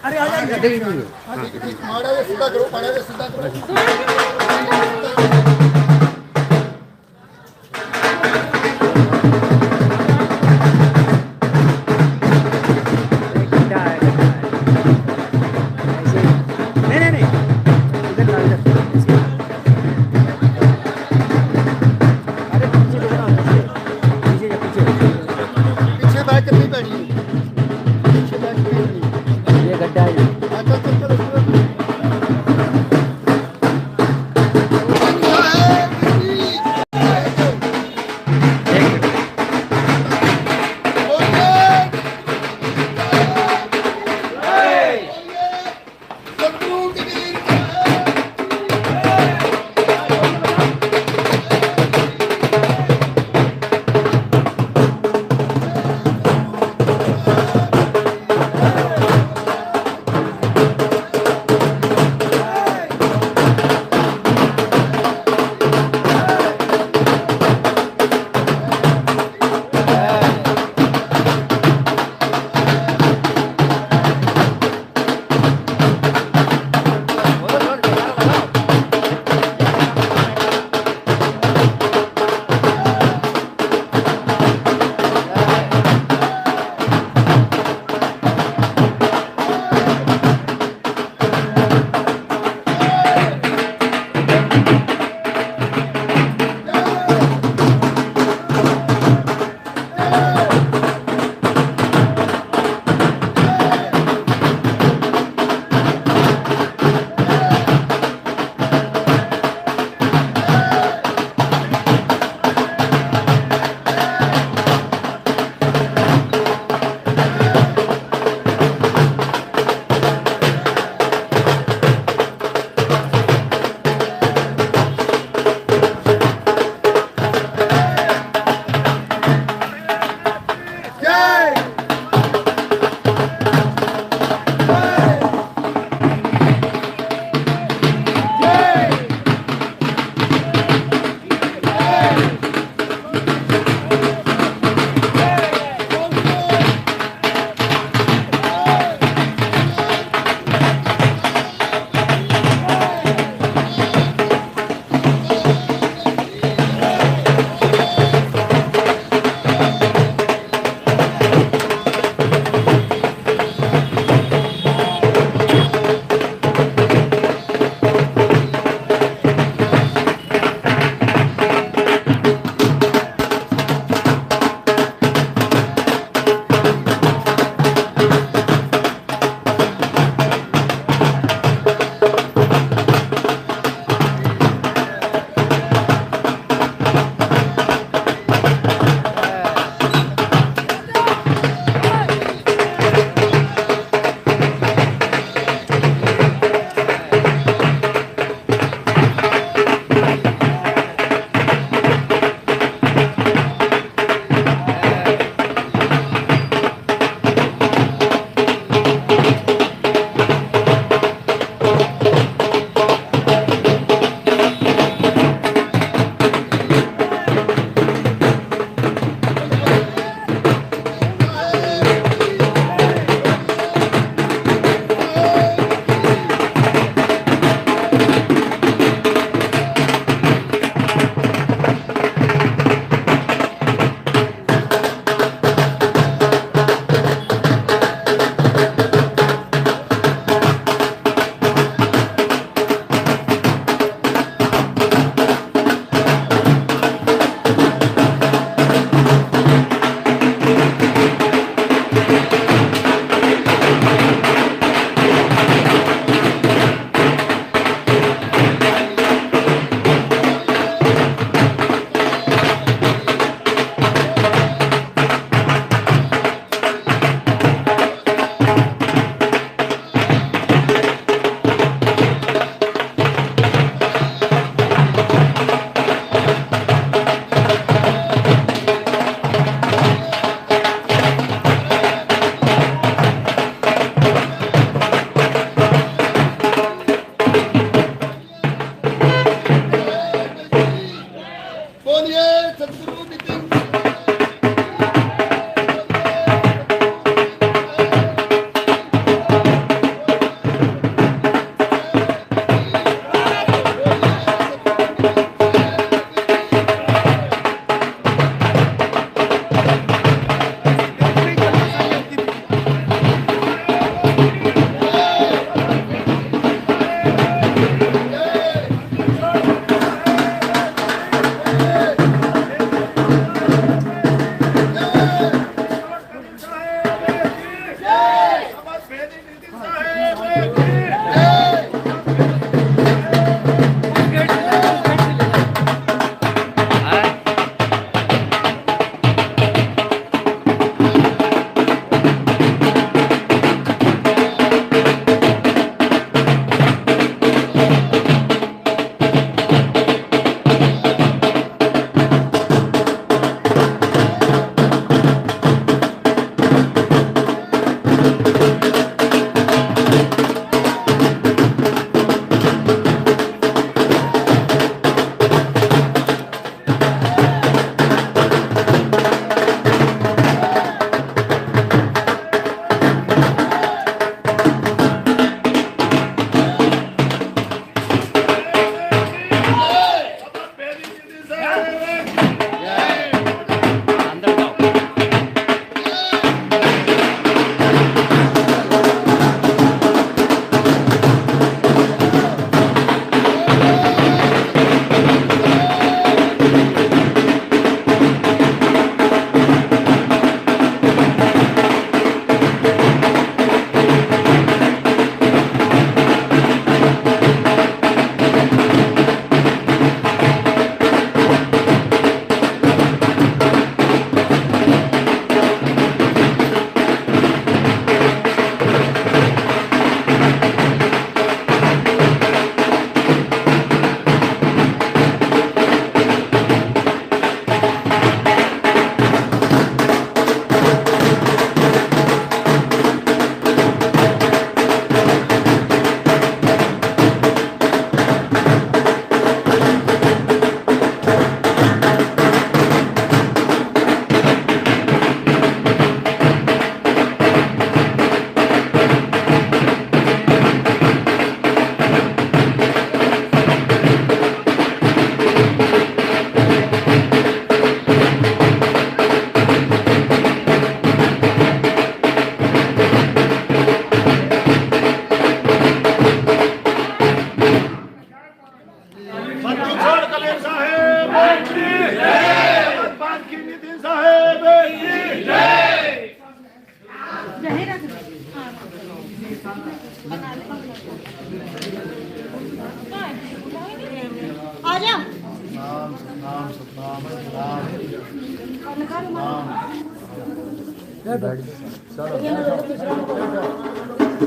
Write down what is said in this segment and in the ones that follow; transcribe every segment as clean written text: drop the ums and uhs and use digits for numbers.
अरे आ जाइए। गड्ढे ही नहीं है। माड़ा ये सीधा करो, माड़ा ये सीधा करो। एक गड्ढा है, गड्ढा है। ऐसे ही। नहीं नहीं नहीं, इधर ना, इधर ऐसे। अरे पीछे देखो ना, पीछे या पीछे पीछे बैठ के नहीं बैठी, पीछे बैठ के नहीं। ये गड्ढा है। चल चल चल।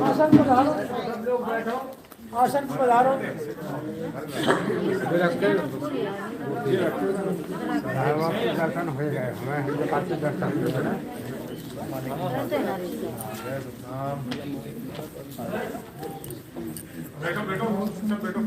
आसन पधारो, सब लोग बैठो, आसन पधारो। दर्शन हो गए हमें, दर्शन बैठो बैठो सब बैठो।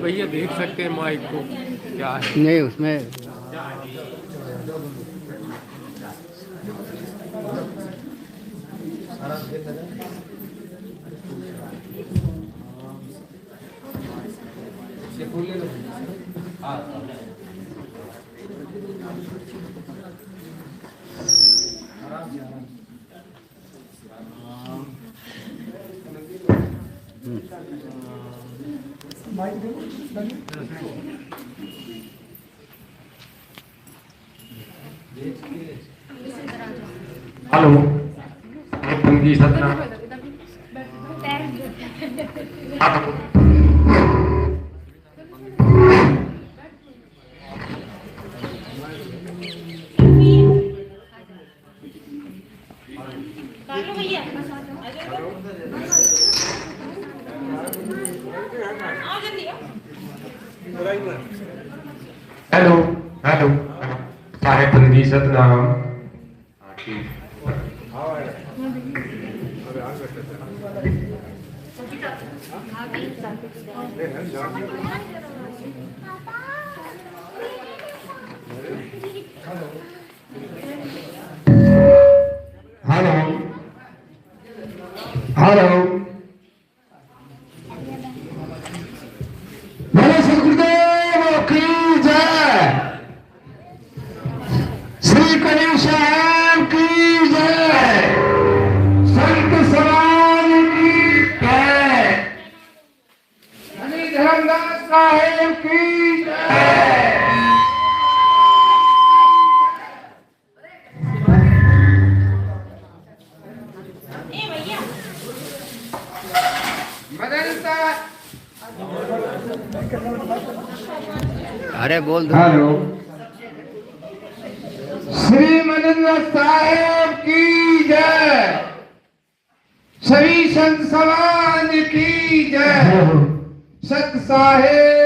भैया देख सकते हैं माइक को क्या है नहीं उसमें हेलो जी सतना हेलो हेलो साहेब जी सतनाम। हेलो हेलो बोलो सतगुरुदेव की जय, श्री कन्हैया की जय, संत समाज की जय, शनि धर्मदास साहेब की जय। अरे बोल दो। हेलो श्री मनिंद्र साहेब की जय, सभी संत समाज की जय, सत साहेब।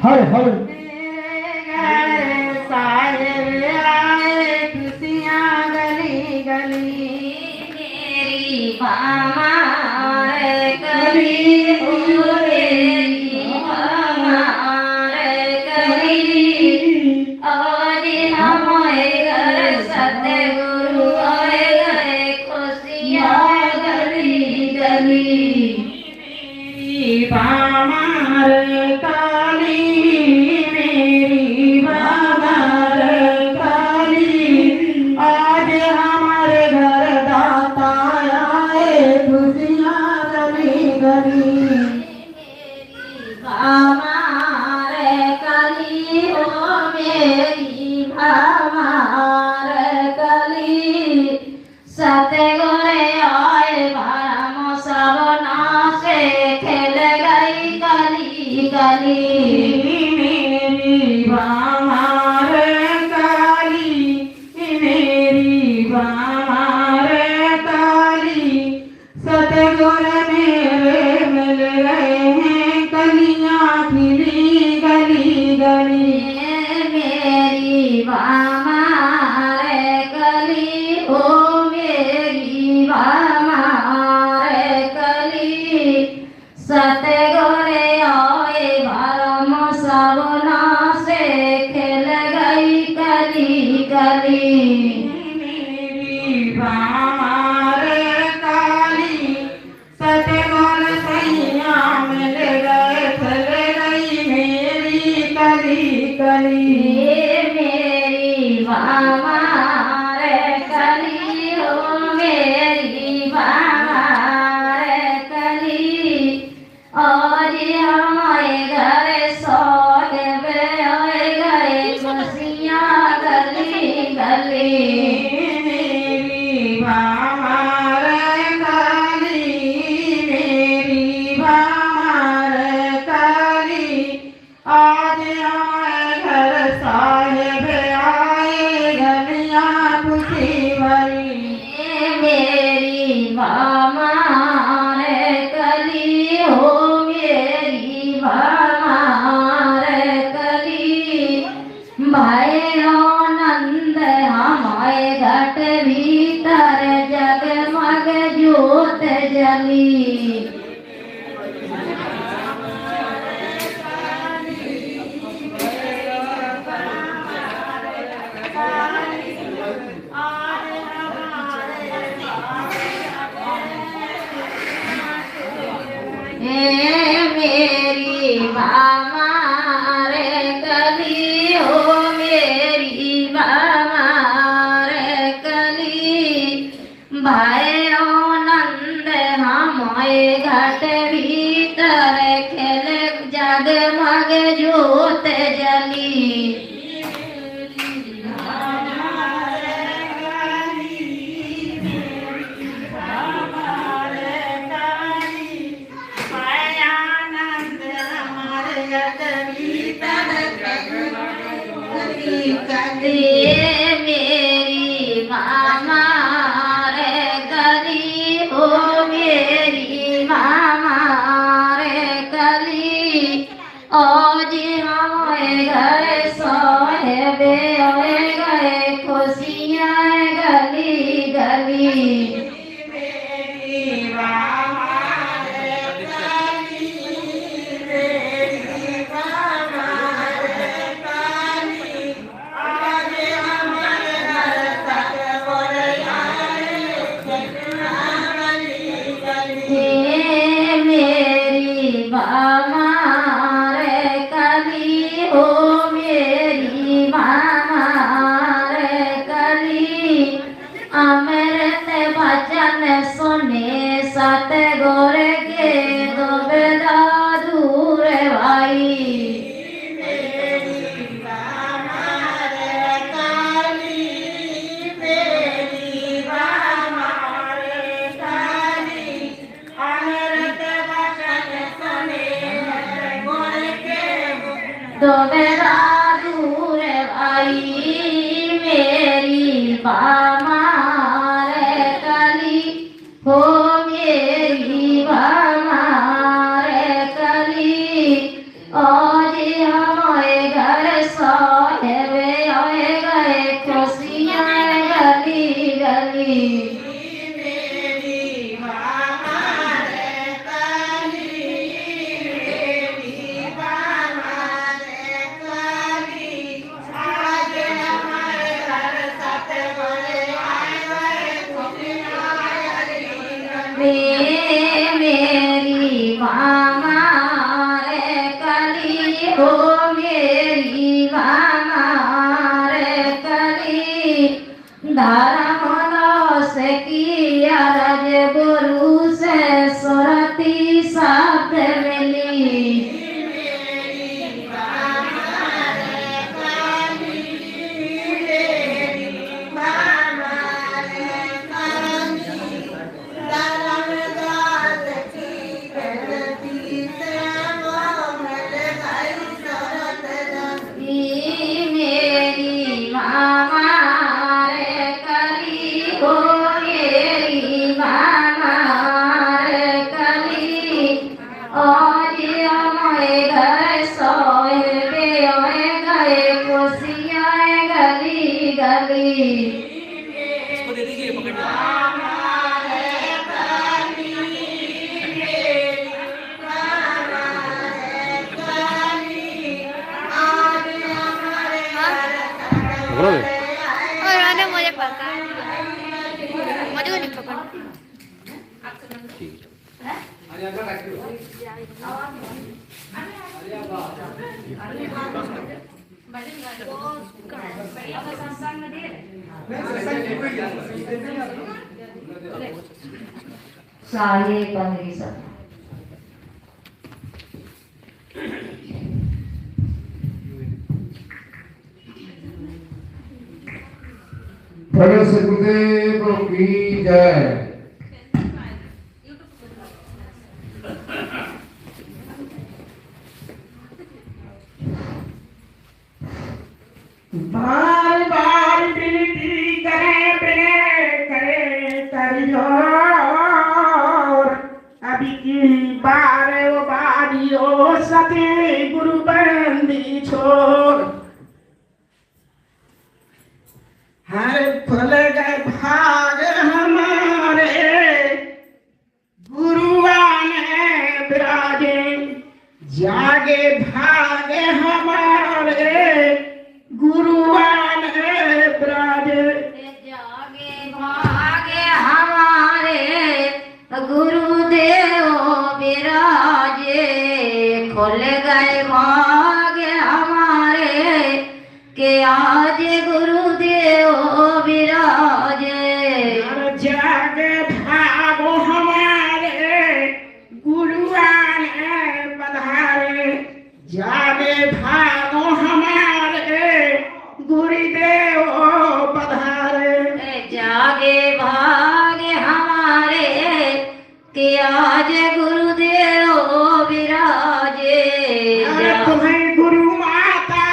हर हर साहेब आए खुशियाँ गली गली, मेरी हमार गली हो मेरी हमार गली, और हमारे घर सतगुरु आए गए खुशियाँ गली गली, मेरी हमार काली मेरी बाबा काली, आज हमारे हमारे काली सतगुर मेरे मिल गए हैं कलियां खिली गली गली मेरी हमारे कली हो मेरी हमारे कली सतगुर आए भरम सवना से खेल गई कली गली हमारे काली सतगुर सैया मिल गए चल गई मेरी कली कली मेरी हमारे कली हो मेरी हमारे कली आज हमारे घर सोने गए खुशियाँ गली गली हमारे काली मेरी हमारे काली आज हमारे घर साहेब आए गलियां खुशी भरी मेरी हमारे कली हो मेरी हमारे कली भाई आनंद हमारे घट भीतर जगमग ज्योत जली मेरी हमारे कली हो मेरी हमारे कली भाई आनंद हमारे घट भीतर खेल जगमग ज्योत जली मेरी हमारे गली हो मेरी हमारे गली आज हमारे घर सोहे गए खुशियाँ गली गली हमारे कली हो मेरी हमारे कली अमृत वचन सुने सतगुर के दुबदा दूर भाई दोबेरा दूर आई मेरी हमारे कली हो मेरी हमारे कली आज हमारे घर सोहे गए खुशियाँ गली गली मेरी हमारे कली हो मेरी हमारे कली धर्म दास किया रज गुरु से सुरती शब्द मिली मेरी हमारे कली साये पंद्री सब बोलो सतगुरुदेव की जय। बार बार विनती करे करियो अभी की बार वो बारियो सती गुरु बंदी छोड़ हर फल गए भाग हमारे गुरुआन विराजे जागे भागे हमारे गुरुआन विराजे जागे भागे हमारे गुरुदेव विराजे खोल गए भागे हमारे के आज गुरुदेव विराजे जागे भागो हमारे गुरुआन पधारे जागे भागो हमारे गुरुदेव पधारे जागे भागे हमारे कि आज गुरुदेव विराजे तुम्हें गुरु माता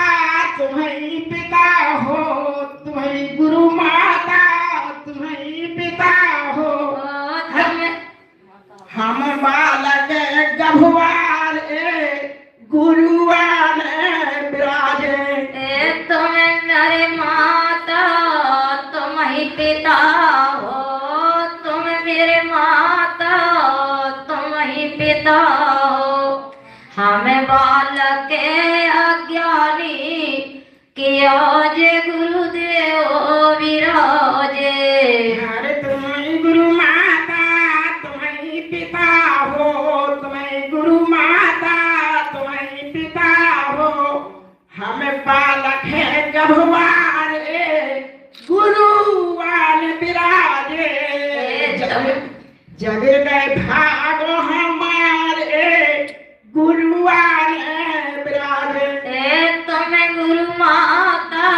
तुम्हें पिता हो तुम्हें गुरु माता तुम्हें पिता हो हम बालक गभवार गुरुआन विराजे तुम मेरे माता तुम ही पिता हो तुम मेरे माता तुम ही पिता हो हमें बालक अज्ञानी कि आज गुरुदेव विराजे अरे तुम्हें गुरु माता तुम्हें पिता हो तुम्हें गुरु माता तुम्हें पिता हो हमें बालक है गभवार गुरुआन विराजे जग गए भागो हमारे गुरुआन विराजे तुम गुरु माता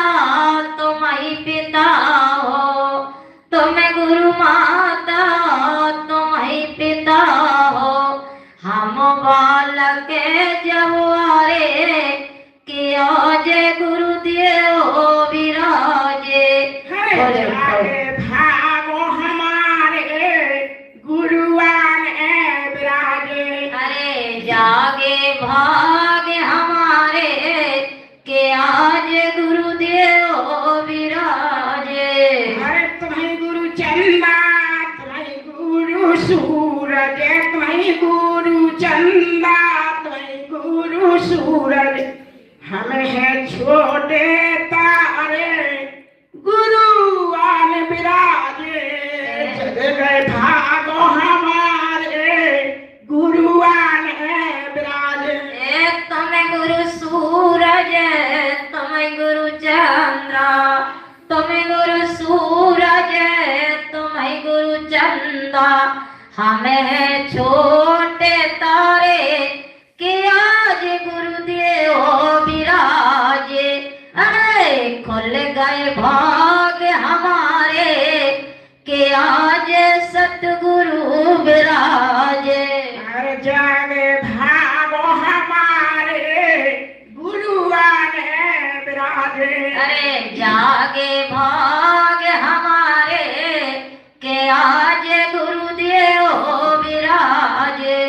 तुम ही पिता हो तुम गुरु माता तुम ही पिता हो हम बालक जवारे कि आज गुरुदेव विराजे भागो हमारे गुरुआन विराजे अरे जागे भागे हमारे कि आज गुरुदेव विराजे अरे तुम्हें गुरु चंदा तुम्हें गुरु सूरज तुम्हें गुरु चंदा तुम्हें गुरु सूरज हमें है छोटे तारे गुरुआन विराजे जग गए भागो हमारे गुरुआन विराजे तुम गुरु सूरज तुम गुरु चंद्रा तुम गुरु सूरज तुम गुरु चंदा हमें छोटे तारे कि आज गुरुदेव विराजे अरे खुल गए भाग हमारे कि आज सतगुरु विराजे अरे जागे भागो हमारे गुरुआन विराजे अरे जागे भाग हमारे कि आज गुरुदेव विराजे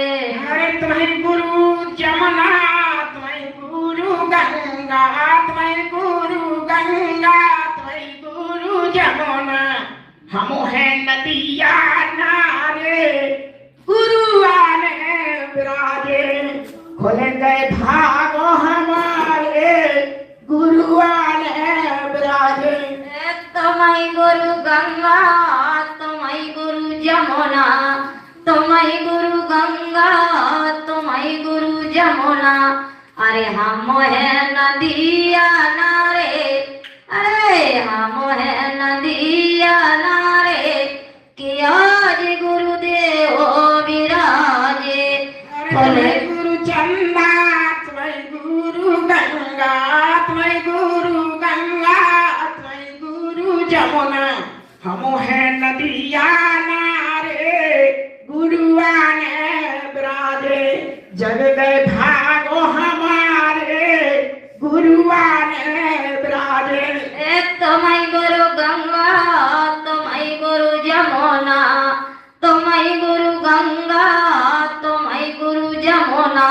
अरे तुम्हें गुरु जमुना तुम्हें गुरु गंगा तुम्हें गुरु गंगा तुम्हें गुरु जमुना हम है नदिया नारे गुरुआन विराजे खुल गए भागो हमारे गुरुआन विराजे तुम्हें गुरु गंगा तुम्हें जमुना, तुम्हारी गुरु गंगा, तुम्हारी गुरु जमुना। अरे हम है नदिया नारे, अरे हम है नदिया नारे, कि आज गुरुदेव विराजे। तुम्हारे गुरु चंदा, तुम्हारे गुरु गंगा, तुम्हारे गुरु गंगा, तुम्हारे गुरु जमुना। हम है नदिया नारे, गुरुआने विराजे। जग गए भागो हमारे, गुरुआने विराजे। तुम्हारी गुरु गंगा, तुम्हारी गुरु जमुना, तुम्हारी गुरु गंगा, तुम्हारी गुरु जमुना।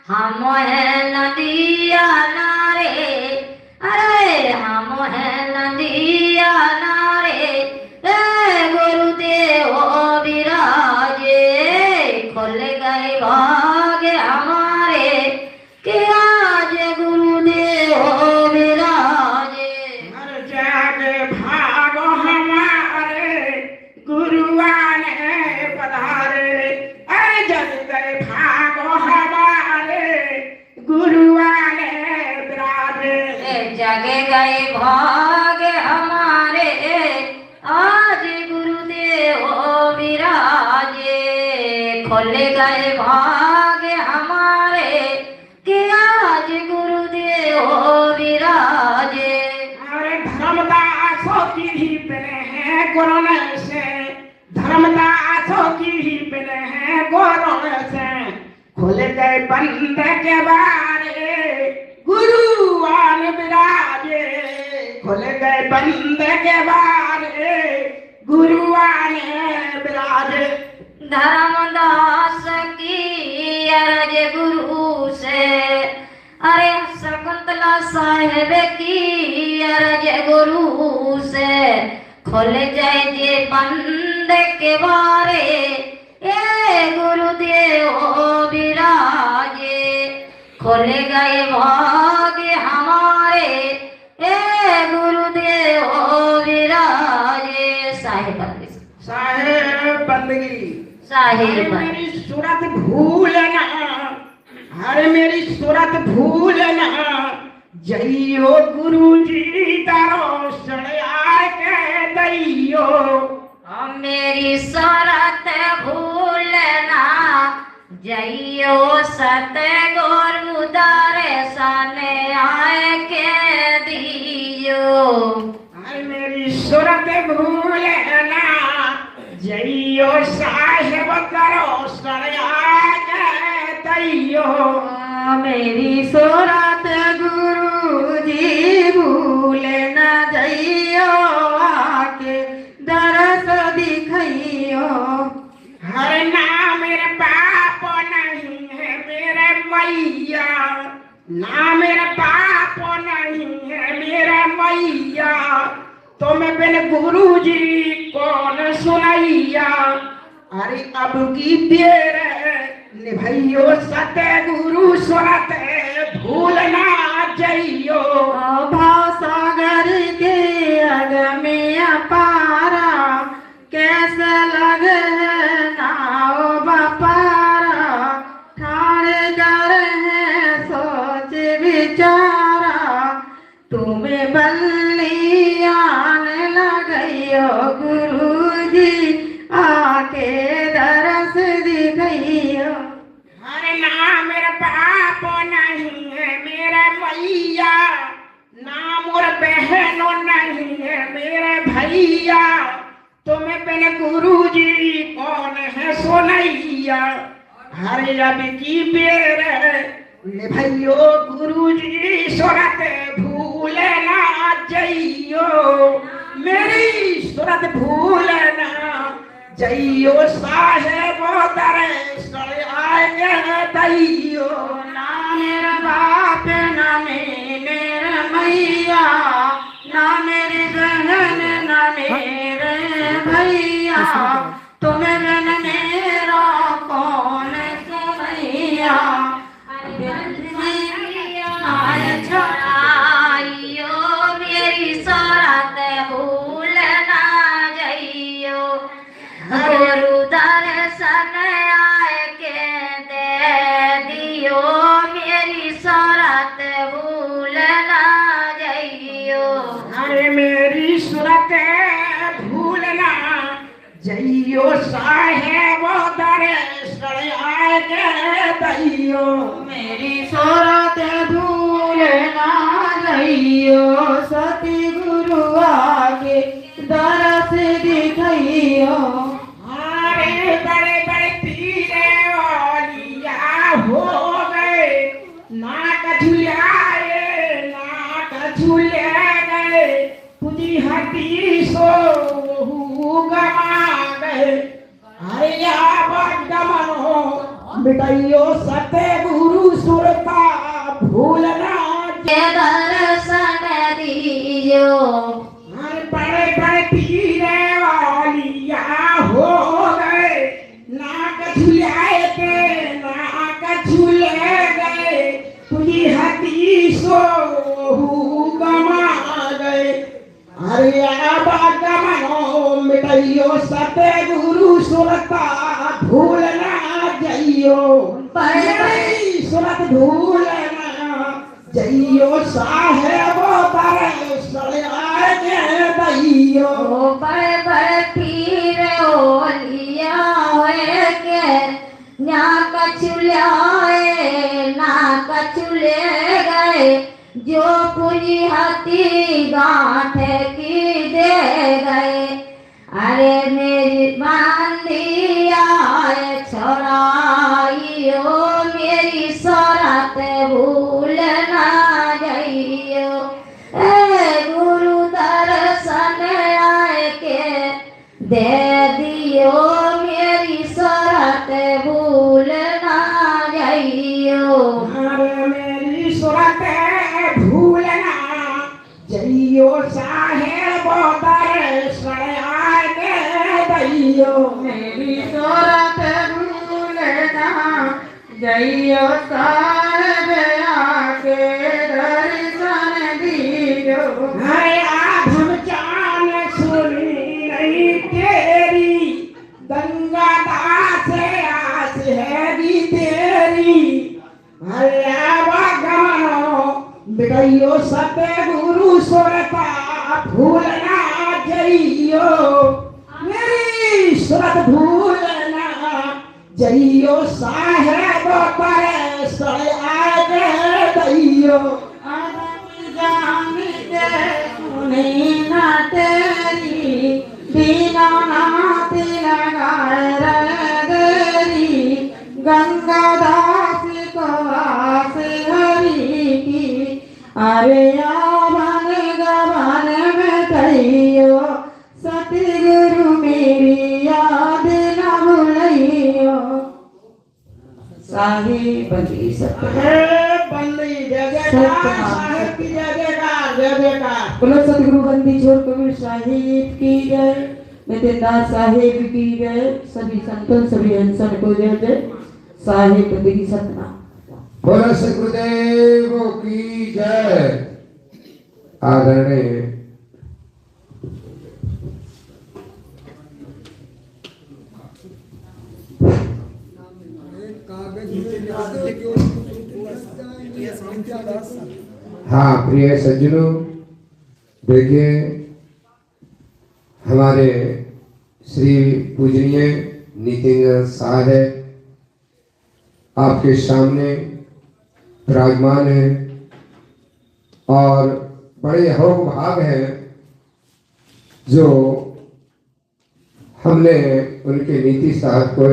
हम है नदिया नारे, अरे हम है नदिया नारे, गुरुदेव विराजे। खुल गए भाग्य हमारे, कि आज गुरुदेव विराजे। हर जागे भागो हमारे, गुरुआने पधारे। अरे जग गए भागो हमारे, गुरुआने विराजे। जगे गए भाग्य हमारे, आज गुरुदेव विराजे। खुल गए भाग्य हमारे, कि आज गुरुदेव विराजे। अरे धर्मदासों की ही बने हैं गुरुने से, धर्मदासों की ही बने हैं गुरुने से। खुल गए बंद के बारे, गुरुआन विराजे। खुल गए बंद के बारे, गुरुआन विराजे। धर्मदास की अरज गुरु से, अरे शकुंतला साहेब की अरज गुरु से। खुल जाए जे बंद के बारे, ए गुरुदेव विराजे। खुल गए भाग्य हमारे, ए गुरुदेव विराजे। साहिब साहेब बंदगी, साहिब मेरी सूरत भूलना, हर मेरी सूरत भूलना। जइयो गुरु जी तारो सड़या के दैयो। मेरी सूरत भूलना, जइयो सत गुरु दर्शन आए के दियो। हर मेरी सूरत भूलना, जइयो साहेब तारो सड़या के दैयो। मेरी सूरत गुरु जी भूल न जइयो, आके दरस दिखइयो। हर ना मेरे बाप नहीं है मेरे मैया, ना मेरे बाप नहीं है मेरे मैया। तुम बिन गुरु जी कौन सुनैया। अरे अब की देर निभइयो सत्य गुरु सुरत भूलना जइयो। भासागर के अग में अपारा, कैसे लगे है नाव बपारा। ठाड़े कर है सोच विचारा, तुम्हें बल्ली आने लगइयो। गुरु जी आके दरस दिखइयो। अरे ना मेरे बाप नहीं है मेरे मैया, ना मोर बहनों नहीं है मेरे भैया। तुम्हें बिन गुरु जी कौन है सुनैया। हर अब की बेर निभइयो गुरु जी सुरत भूलना जइयो। मेरी सुरत भूलना जइयो साहेब दर्शन आए दैयो। ना मेरा बाप ना मेरे मैया, ना मेरी बहन ना मेरे भैया। तुम्हें बिन मेरा कौन सुनैया। छोड़ाइयो मेरी सूरत भूल ना जइयो। गुरु दर्शन आए के दे दियो मेरी सूरत भूल ना जाइयो। अरे मेरी सूरत भूलना जइयो साहेब दर्शन आए के दैयो। मेरी सूरत भूल ना जाइयो सतगुरु आगे दरस दिखाइयो। अरे बड़े बड़े पीरे वालिया हो गए नाक झुलाए नाक झूले गए पूजी हटी सो गमा गए। अरे या बदमनो मिटाइयो सतगुरु सुरता भूलना के दर्शन दीजियो। अरे बड़े बड़े पीरे वालिया हो गए नाक झुलाए के नाक झूले गए पूरी हटी सो गमा गए। अरे गमनो मिटाइयो सतगुरु सुरता भूलना जइयो। सुरत भूलना जइयो साहेब दर्शन आए के दैयो। बड़े बड़े पीर ओलिया होए के नाक चुलाए नाक चुले गए जो पूरी हाथी गांठ की दे गए। अरे मेरी बांधिया छोड़ाइयो मेरी सूरत भूल ना जाइयो। गुरु दर्शन आए के दे दियो मेरी सूरत भूल ना जाइयो। अरे मेरी सूरत भूलना जइयो साहेब दर्शन आए के दैयो। मेरी सूरत भूलना जइयो साहेब आके दर्शन दियो। अरे आधम जान सुनी नहीं तेरी गंगा दास आस है दी तेरी। अरे गमनो मिटाइयो सतगुरु सुरता भूलना जइयो। मेरी सूरत भूलना जइयो साहेब दर्शन आए के दैयो। सुनी ना तेरी बिना नाथ लगाए रगरी गंगा दास को आस हरी की। अरे आवन गवन में दैयो सतगुरु मेरी याद न भूलियो। साहिब बंदी सत्य बंदी जगह साहेब की जगह बोलो सतगुरु बंदी छोड़ कबीर साहिब की जय। नितिनदास साहिब की जय। सभी संतों सभी हंसन को जय जय। साहिब बंदी की सतना। बोलो सतगुरुदेव की जय। आदरणीय हाँ प्रिय सज्जनों, देखिए हमारे श्री पूजनीय नितिन साहब आपके सामने विराजमान है और बड़े अहोग भाग हैं जो हमने उनके नीति साहब को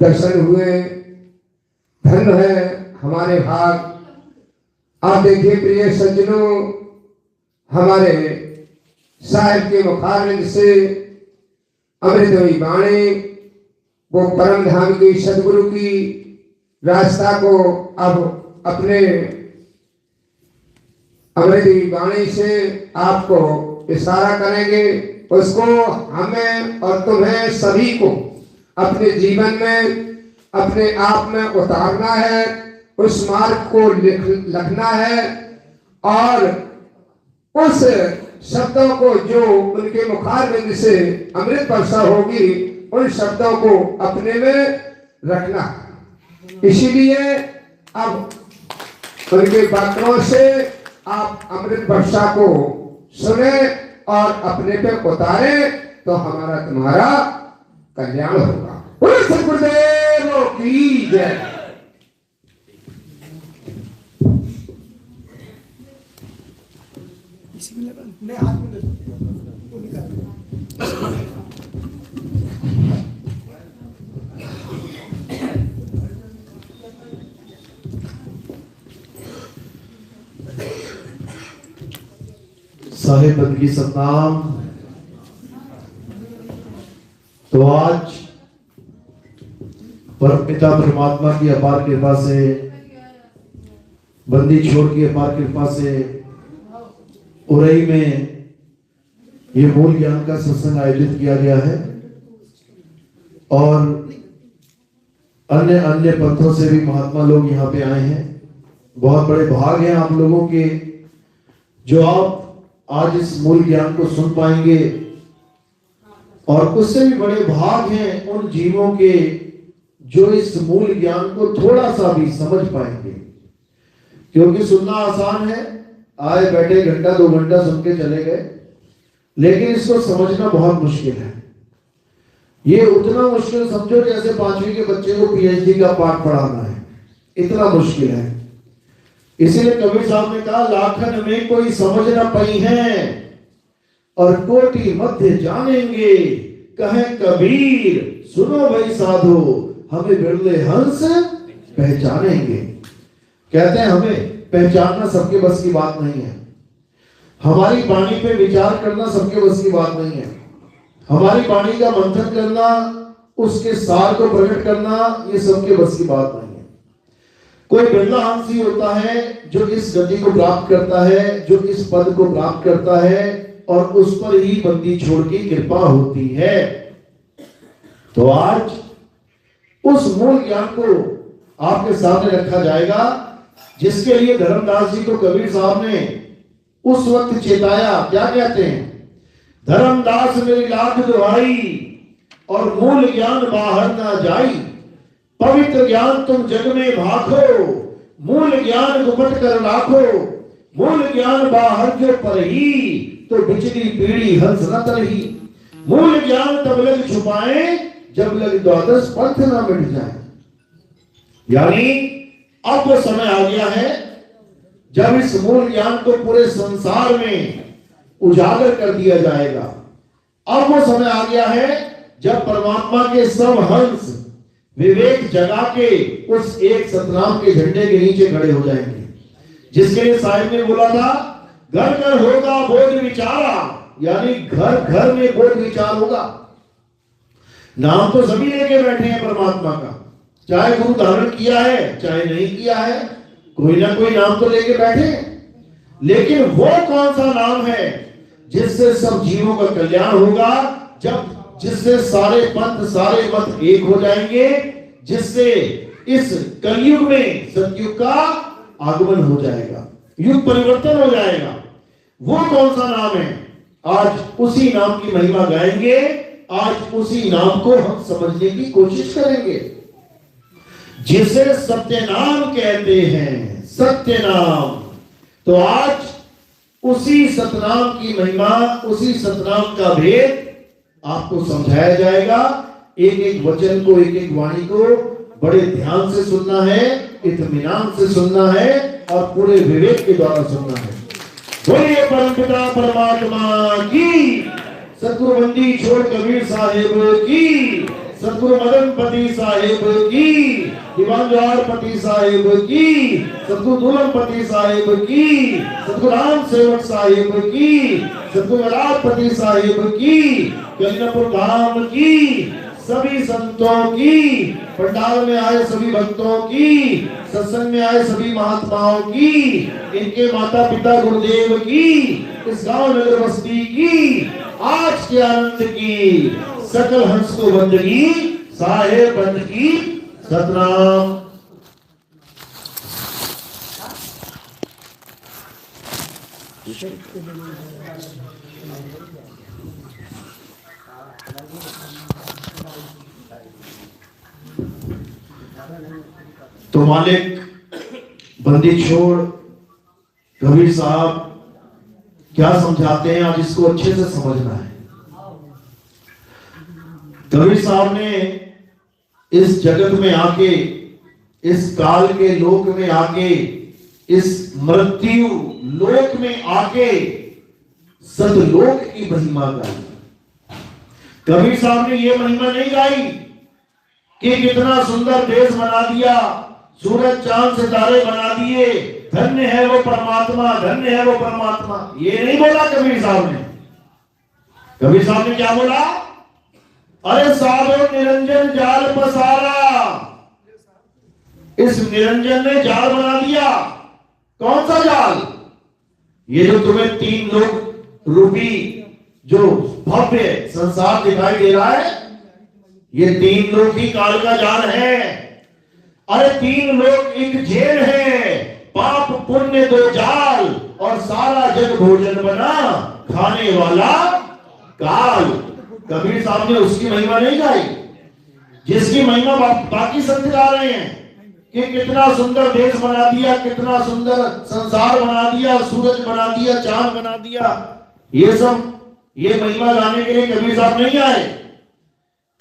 दर्शन हुए धन्य है हमारे भाग। आप देखिए प्रिय सज्जनों, हमारे साहिब के मुखारबिंद से अमृतमयी वाणी वो परम धाम की सदगुरु की रास्ता को अब अपने अमृतमयी वाणी से आपको इशारा करेंगे। उसको हमें और तुम्हें सभी को अपने जीवन में अपने आप में उतारना है, उस मार्ग को लिखना है और उस शब्दों को जो उनके मुखारबिंद से अमृत वर्षा होगी उन शब्दों को अपने में रखना। इसीलिए अब उनके वाक्यों से आप अमृत वर्षा को सुने और अपने पे उतारे तो हमारा तुम्हारा कल्याण होगा। बोलो सद्गुरुदेव की जय। साहेब बंदगी सतनाम। तो आज परमपिता परमात्मा की अपार कृपा से, बंदी छोड़ की अपार कृपा से उरई में ये मूल ज्ञान का सत्संग आयोजित किया गया है और अन्य अन्य पंथों से भी महात्मा लोग यहाँ पे आए हैं। बहुत बड़े भाग हैं आप लोगों के जो आप आज इस मूल ज्ञान को सुन पाएंगे और उससे भी बड़े भाग हैं उन जीवों के जो इस मूल ज्ञान को थोड़ा सा भी समझ पाएंगे। क्योंकि सुनना आसान है, आए बैठे घंटा 2 घंटा सुन के चले गए, लेकिन इसको समझना बहुत मुश्किल है। ये उतना मुश्किल समझो जैसे 5वीं के बच्चे को पीएचडी का पाठ पढ़ाना है, इतना मुश्किल है। इसीलिए कबीर साहब ने कहा लाखन में कोई समझ न पाई है और कोटि मध्य जानेंगे, कहे कबीर सुनो भाई साधो हमें बिरले हंस पहचानेंगे। कहते हैं हमें पहचानना सबके बस की बात नहीं है, हमारी वाणी पे विचार करना सबके बस की बात नहीं है, हमारी वाणी का मंथन करना, उसके सार को प्रकट करना ये सबके बस की बात नहीं है। कोई बिरला हंस ही होता है जो इस गति को प्राप्त करता है, जो इस पद को प्राप्त करता है और उस पर ही बंदी छोड़ की कृपा होती है। तो आज उस मूल ज्ञान को आपके सामने रखा जाएगा जिसके लिए धर्मदास जी को कबीर साहब ने उस वक्त चेताया। क्या कहते हैं? धर्मदास मेरी लाख दुहाई और मूल ज्ञान बाहर ना जाई, पवित्र ज्ञान तुम जग में भाखो, मूल ज्ञान गुपट कर राखो, मूल ज्ञान बाहर जो परही तो बिजली पीड़ी हंस न तरही, मूल ज्ञान तब लग छुपाए जब लग 12 पंथ ना मिट जाए। यानी अब वो समय आ गया है जब इस मूल ज्ञान को पूरे संसार में उजागर कर दिया जाएगा। अब वो समय आ गया है जब परमात्मा के सब हंस विवेक जगा के उस एक सतनाम के झंडे के नीचे खड़े हो जाएंगे, जिसके लिए साहिब ने बोला था घर घर होगा बोध विचारा, यानी घर घर में बोध विचार होगा। नाम तो सभी लेके बैठे हैं परमात्मा का, चाहे गुरु धारण किया है चाहे नहीं किया है, कोई ना कोई नाम तो लेके बैठे, लेकिन वो कौन सा नाम है जिससे सब जीवों का कल्याण होगा, जब जिससे सारे पंथ सारे मत एक हो जाएंगे, जिससे इस कलयुग में सतयुग का आगमन हो जाएगा, युग परिवर्तन हो जाएगा। वो कौन सा नाम है? आज उसी नाम की महिमा गाएंगे, आज उसी नाम को हम समझने की कोशिश करेंगे, जिसे सत्य नाम कहते हैं। सत्य नाम, तो आज उसी सतनाम की महिमा, उसी सतनाम का भेद आपको समझाया जाएगा। एक एक वचन को, एक एक वाणी को बड़े ध्यान से सुनना है, इत्मीनान से सुनना है और पूरे विवेक के द्वारा सुनना है। बोलिए परमपिता परमात्मा की, सतगुरु बंदी छोड़ कबीर साहेब की, सतगुरु मदन पति साहेब की, दीवान जवाहर पति साहेब की, सतगुरु दुल्हन पति साहेब की, सतगुरु राम सेवक साहेब की, सतगुरु राजपति साहेब की, कलियापुर धाम की, सभी संतों की, पंडाल में आए सभी भक्तों की, सत्संग में आए सभी महात्माओं की, इनके माता पिता गुरुदेव की, इस गांव नगर बस्ती की, आज के आनंद की, सकल हंस को बंदगी साहेब बंद की सतनाम। तो मालिक बंदी छोड़ कबीर साहब क्या समझाते हैं, आज इसको अच्छे से समझना है। कबीर साहब ने इस जगत में आके, इस काल के लोक में आके, इस मृत्यु लोक में आके सतलोक की महिमा गाई। कबीर साहब ने यह महिमा नहीं गाई कि कितना सुंदर देश बना दिया, सूरज चांद सितारे बना दिए, धन्य है वो परमात्मा, धन्य है वो परमात्मा। ये नहीं बोला कबीर साहब ने। कबीर साहब ने क्या बोला? अरे साधो निरंजन जाल पसारा। इस निरंजन ने जाल बना दिया। कौन सा जाल? ये जो तुम्हें तीन लोग रूपी जो भव्य संसार दिखाई दे रहा है, ये तीन लोग ही काल का जाल है। अरे तीन लोग एक जेल है, पाप पुण्य दो जाल, और सारा जग भोजन बना खाने वाला काल। कबीर साहब ने उसकी महिमा नहीं गाई जिसकी महिमा बाकी संत गा रहे हैं कि कितना सुंदर देश बना दिया, कितना सुंदर संसार बना दिया, सूरज बना दिया, चांद बना दिया। ये सब ये महिमा गाने के लिए कबीर साहब नहीं आए।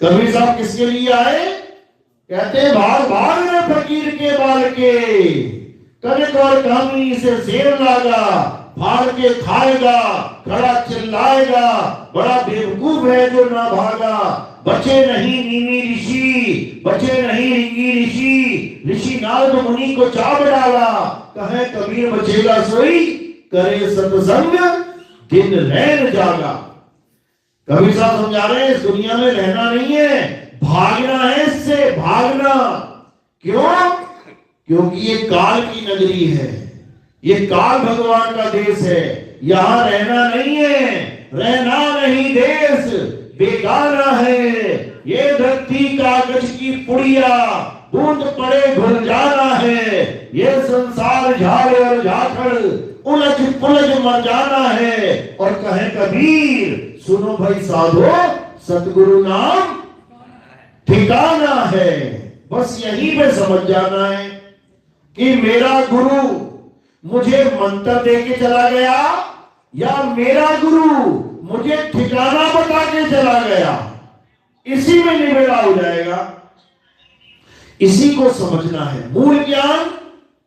कबीर साहब किसके लिए आए? कहते हैं भाग भाग में फकीर के बाल के, कनक और कामनी से शेर लागा, फाड़ के खाएगा, खड़ा चिल्लाएगा, बड़ा बेवकूफ है जो ना भागा। बचे नहीं नीमी ऋषि, बचे नहीं रिंगी ऋषि, ऋषि नारद मुनि को चाप डाला, कहे कबीर बचेगा सोई, करे सत्संग दिन रैन जागा। कबीर साहब समझा रहे हैं इस दुनिया में रहना नहीं है, भागना है इससे, भागना। क्यों? क्योंकि ये काल की नगरी है, ये काल भगवान का देश है। यहां रहना नहीं है, रहना नहीं देश बेगाना है। ये धरती कागज की पुड़िया, बूंद पड़े घुल जाना है। ये संसार झाड़ और झाखड़, उलझ पुलझ मर जाना है। और कहे कबीर सुनो भाई साधो, सतगुरु नाम ठिकाना है। बस यहीं पे समझ जाना है कि मेरा गुरु मुझे मंत्र दे के चला गया या मेरा गुरु मुझे ठिकाना बता के चला गया, इसी में निबेड़ा हो जाएगा। इसी को समझना है। मूल ज्ञान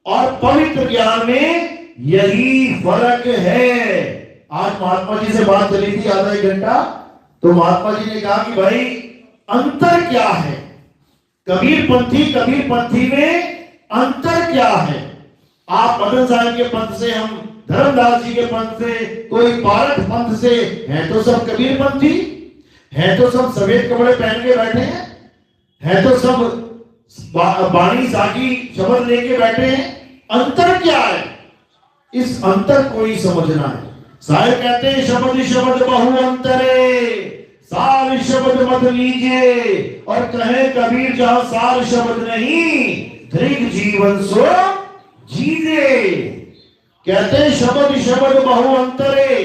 और पवित्र ज्ञान में यही फर्क है। आज महात्मा जी से बात चली थी आधा एक घंटा, तो महात्मा जी ने कहा कि भाई अंतर क्या है? कबीर पंथी में अंतर क्या है? आप मदन साहब के पंथ से, हम धर्मदास जी के पंथ से, कोई पारक पंथ से, हैं तो सब कबीर पंथी, हैं तो सब सफेद कपड़े पहन के बैठे हैं तो सब बाणी साकी शब्द लेके बैठे हैं। अंतर क्या है? इस अंतर को ही समझना है। साहिब कहते हैं शब्द शब्द बहु अंतरे, सार शब्द मत लीजिए। और कहे कबीर जहां सार शब्द नहीं, दृढ़ जीवन सो जीजे। कहते हैं शब्द शब्द बहु अंतरे,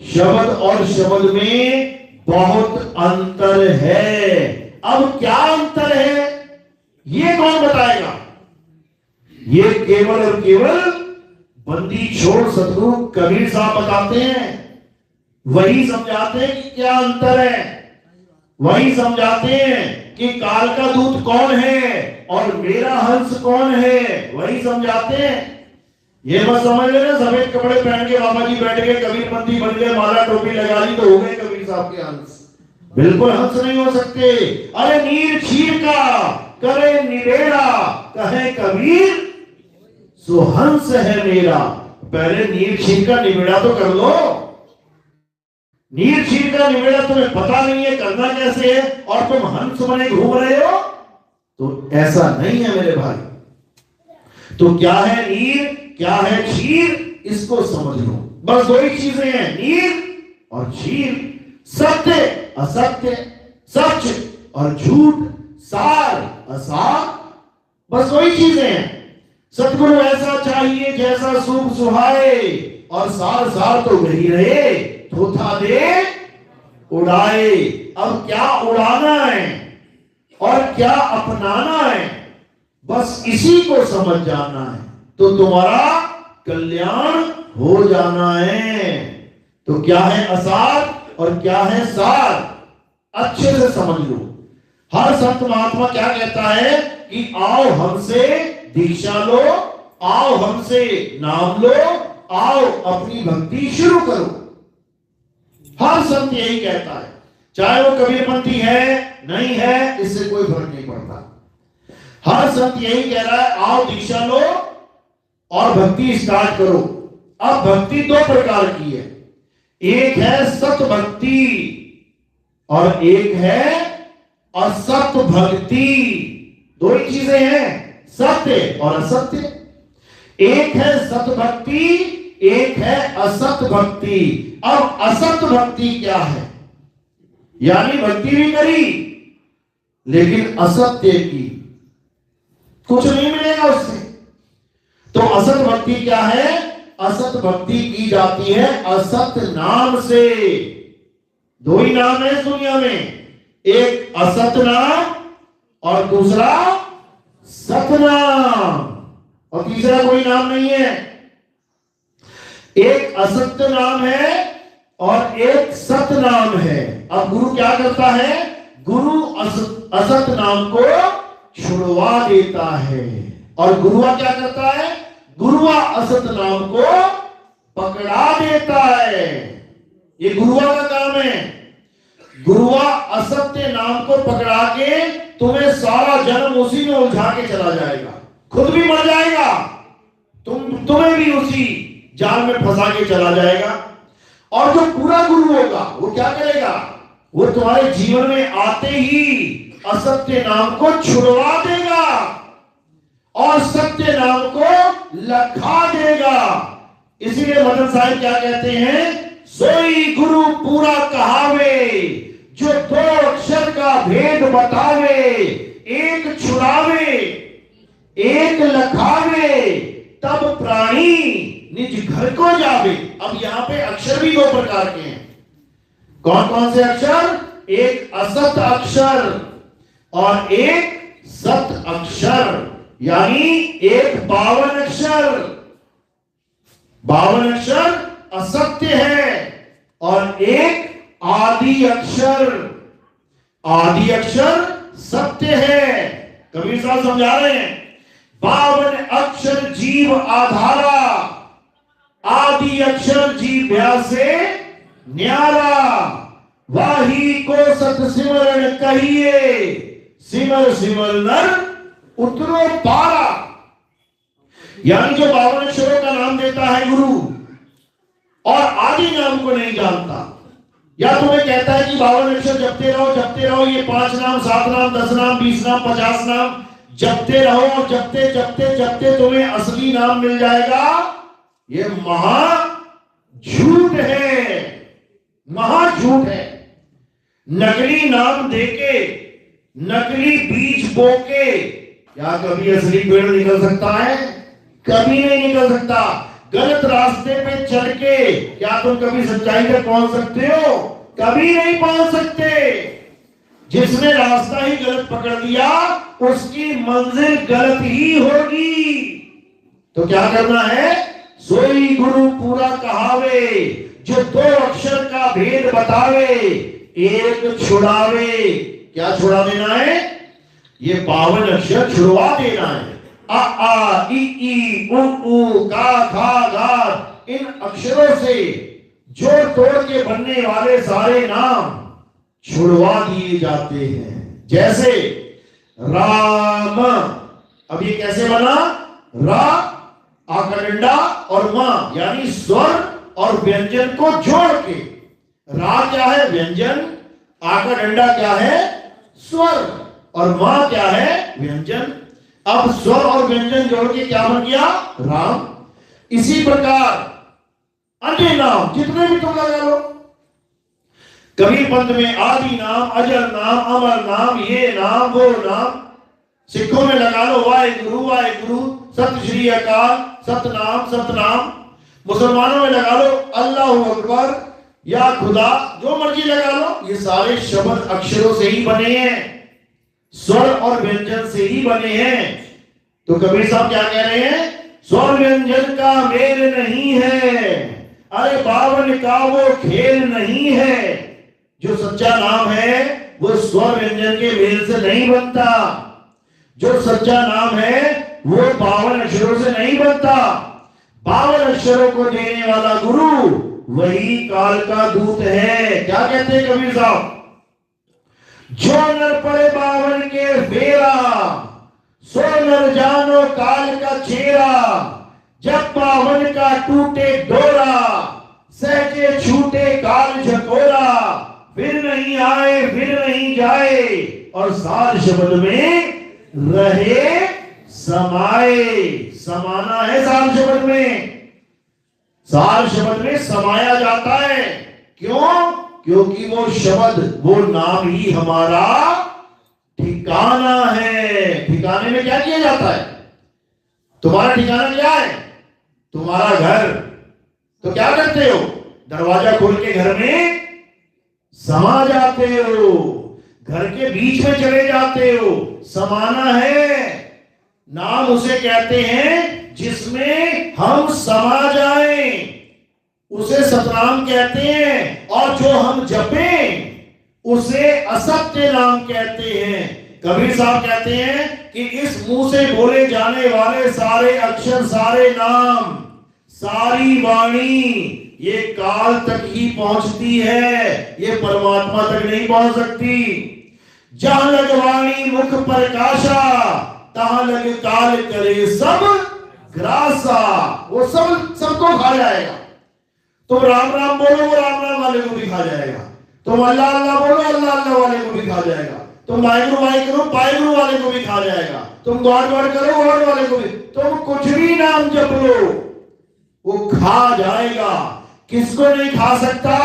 शब्द और शब्द में बहुत अंतर है। अब क्या अंतर है ये कौन बताएगा? ये केवल और केवल बंदी छोड़ सतगुरु कबीर साहब बताते हैं। वही समझाते हैं कि क्या अंतर है, वही समझाते हैं कि काल का दूत कौन है और मेरा हंस कौन है, वही समझाते हैं। ये मत समझ लेना सफेद कपड़े पहन के बाबा जी बैठ गए, कबीर पंथी बन गए, माला टोपी लगा ली तो हो गए कबीर साहब के हंस। बिल्कुल हंस नहीं हो सकते। अरे नीर छीर का करे निबेड़ा, कहे कबीर सो हंस है मेरा। पहले नीर छीर का निबेड़ा तो कर लो। नीर छीर का निबेड़ा तुम्हें पता नहीं है करना कैसे है, और तुम हंस बने घूम रहे हो, तो ऐसा नहीं है मेरे भाई। तो क्या है नीर, क्या है छीर, इसको समझ लो। बस दो ही चीजें हैं, नीर और छीर। सत्य असत्य, सच और झूठ, सार असार, बस वही चीजें हैं। सतगुरु ऐसा चाहिए जैसा सूख सुहाए, और सार सार तो वही रहे, थोथा दे उड़ाए। अब क्या उड़ाना है और क्या अपनाना है, बस इसी को समझ जाना है तो तुम्हारा कल्याण हो जाना है। तो क्या है असार और क्या है सार, अच्छे से समझ लो। हर संत महात्मा क्या कहता है कि आओ हमसे दीक्षा लो, आओ हमसे नाम लो, आओ अपनी भक्ति शुरू करो। हर संत यही कहता है, चाहे वो कबीरपंथी है नहीं है, इससे कोई फर्क नहीं पड़ता। हर संत यही कह रहा है, आओ दीक्षा लो और भक्ति स्टार्ट करो। अब भक्ति दो प्रकार की है, एक है सत भक्ति और एक है असत भक्ति। दो ही चीजें हैं, सत्य और असत्य। एक है सत भक्ति, एक है असत भक्ति। अब असत भक्ति क्या है, यानी भक्ति भी करी लेकिन असत्य की, कुछ नहीं मिलेगा उससे। तो असत भक्ति क्या है, असत भक्ति की जाती है असत नाम से। दो ही नाम है इस दुनिया में, एक असत नाम और दूसरा सतनाम, और तीसरा कोई नाम नहीं है। एक असत्य नाम है और एक सत नाम है। अब गुरु क्या करता है, गुरु असत नाम को छुड़वा देता है और गुरुआ क्या करता है, गुरुआ असत नाम को पकड़ा देता है। ये गुरुआ का काम है। गुरुआ असत्य नाम को पकड़ा के तुम्हें सारा जन्म उसी में उलझा के चला जाएगा, खुद भी मर जाएगा, तुम्हें भी उसी जाल में फंसा के चला जाएगा। और जो पूरा गुरु होगा वो क्या करेगा, वो तुम्हारे जीवन में आते ही असत्य नाम को छुड़वा देगा और सत्य नाम को लखा देगा। इसीलिए मदन साहिब क्या कहते हैं, सोई गुरु पूरा कहावे, जो दो अक्षर का भेद बतावे, एक छुड़ावे एक लखावे, तब प्राणी निज घर को जावे। अब यहां पे अक्षर भी दो प्रकार के हैं। कौन कौन से अक्षर, एक असत अक्षर और एक सत अक्षर, यानी एक 52 अक्षर। 52 अक्षर असत्य है और एक आदि अक्षर, आदि अक्षर सत्य है। कबीर साहब समझा रहे हैं, 52 अक्षर जीव आधारा, आदि अक्षर जीव्या से न्यारा, वाही को सत सिमरन कहिए, सिमर सिमर नर उतरो पारा। यानी जो 52 अक्षरों का नाम देता है गुरु और आदि नाम को नहीं जानता, या तुम्हें कहता है कि 52 अक्षर जपते रहो, ये 5 नाम 7 नाम 10 नाम 20 नाम 50 नाम जपते रहो और जपते जपते जपते तुम्हें असली नाम मिल जाएगा, ये महा झूठ है, महा झूठ है। नकली नाम देके, नकली बीज बोके क्या कभी असली पेड़ निकल सकता है? कभी नहीं निकल सकता। गलत रास्ते पे चल के क्या तुम कभी सच्चाई तक पहुंच सकते हो? कभी नहीं पहुंच सकते। जिसने रास्ता ही गलत पकड़ लिया उसकी मंजिल गलत ही होगी। तो क्या करना है, सोई गुरु पूरा कहावे, जो 2 अक्षर का भेद बतावे, एक छुड़ावे। क्या छुड़ा देना है? ये 52 अक्षर छुड़वा देना है। आ आ ई ई उ ऊ का खा गा, इन अक्षरों से जोड़ तोड़ के बनने वाले सारे नाम छुड़वा दिए जाते हैं। जैसे राम, अब ये कैसे बना? रा आकरंडा और मां, यानी स्वर और व्यंजन को जोड़ के। रा क्या है? व्यंजन। आकरंडा क्या है? स्वर। और मां क्या है? व्यंजन। अब स्वर और व्यंजन जोड़ के क्या बन गया? राम। इसी प्रकार अन्य नाम जितने भी तुम लगा लो, कबीर पंथ में आदि नाम, अजर नाम, अमर नाम, ये नाम वो नाम। सिखों में लगा लो वाहे गुरु, सत श्री अकाल, सतनाम सतनाम। मुसलमानों में लगा लो अल्लाहू अकबर या खुदा, जो मर्जी लगा लो, ये सारे शब्द अक्षरों से ही बने हैं, स्वर और व्यंजन से ही बने हैं। तो कबीर साहब क्या कह रहे हैं? स्वर व्यंजन का मेल नहीं है, अरे बावन का वो खेल नहीं है। जो सच्चा नाम है वो स्वर व्यंजन के मेल से नहीं बनता, जो सच्चा नाम है वो 52 अक्षरों से नहीं बनता। 52 अक्षरों को देने वाला गुरु वही काल का दूत है। क्या कहते हैं कबीर साहब? जो नर पड़े 52 के फेरा, सो नर जानो काल का चेहरा। जब 52 का टूटे डोरा, सहजे छूटे काल झकोरा। फिर नहीं आए फिर नहीं जाए, और सार शब्द में रहे समाए। समाना है सार शब्द में, सार शब्द में समाया जाता है। क्यों? क्योंकि वो शब्द, वो नाम ही हमारा ठिकाना है। ठिकाने में क्या किया जाता है? तुम्हारा ठिकाना क्या है? तुम्हारा घर। तो क्या करते हो? दरवाजा खोल के घर में समा जाते हो, घर के बीच में चले जाते हो। समाना है। नाम उसे कहते हैं जिसमें हम समा जाएं, उसे सतनाम कहते हैं। और जो हम जपें उसे असत्य नाम कहते हैं। कबीर साहब कहते हैं कि इस मुंह से बोले जाने वाले सारे अक्षर, सारे नाम, सारी वाणी ये काल तक ही पहुंचती है, ये परमात्मा तक नहीं पहुंच सकती। जहां लग वाणी मुख प्रकाशा, तहां लग काल करे सब ग्रासा। वो सब सबको खा जाएगा। तुम राम राम बोलो, वो राम राम वाले को भी खा जाएगा। तुम अल्लाह अल्लाह बोलो, अल्लाह अल्लाह वाले को भी खा जाएगा। तुम वाहिगुरु वाहिगुरु वाले को भी खा जाएगा। तुम गॉड गॉड करो, गॉड वाले को भी। तुम कुछ भी नाम जप लो, वो खा जाएगा। किसको नहीं खा सकता?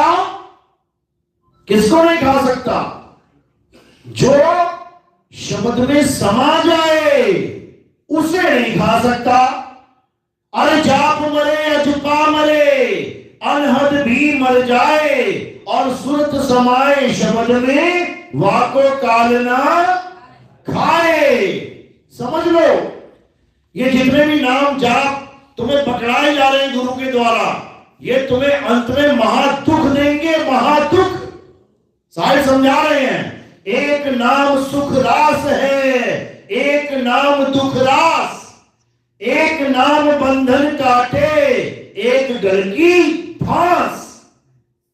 किसको नहीं खा सकता? जो शब्द में समा जाए उसे नहीं खा सकता। अरे जाप मरे अजपा मरे, अनहद भी मर जाए, और सुरत समाए शब्द में, वाको काल ना खाए। समझ लो, ये जितने भी नाम जाप तुम्हें पकड़ाए जा रहे हैं गुरु के द्वारा, ये तुम्हें अंत में महादुख देंगे। महादुख साहिब समझा रहे हैं। एक नाम सुख रास है, एक नाम दुख रास। एक नाम बंधन काटे, एक गल की फांस।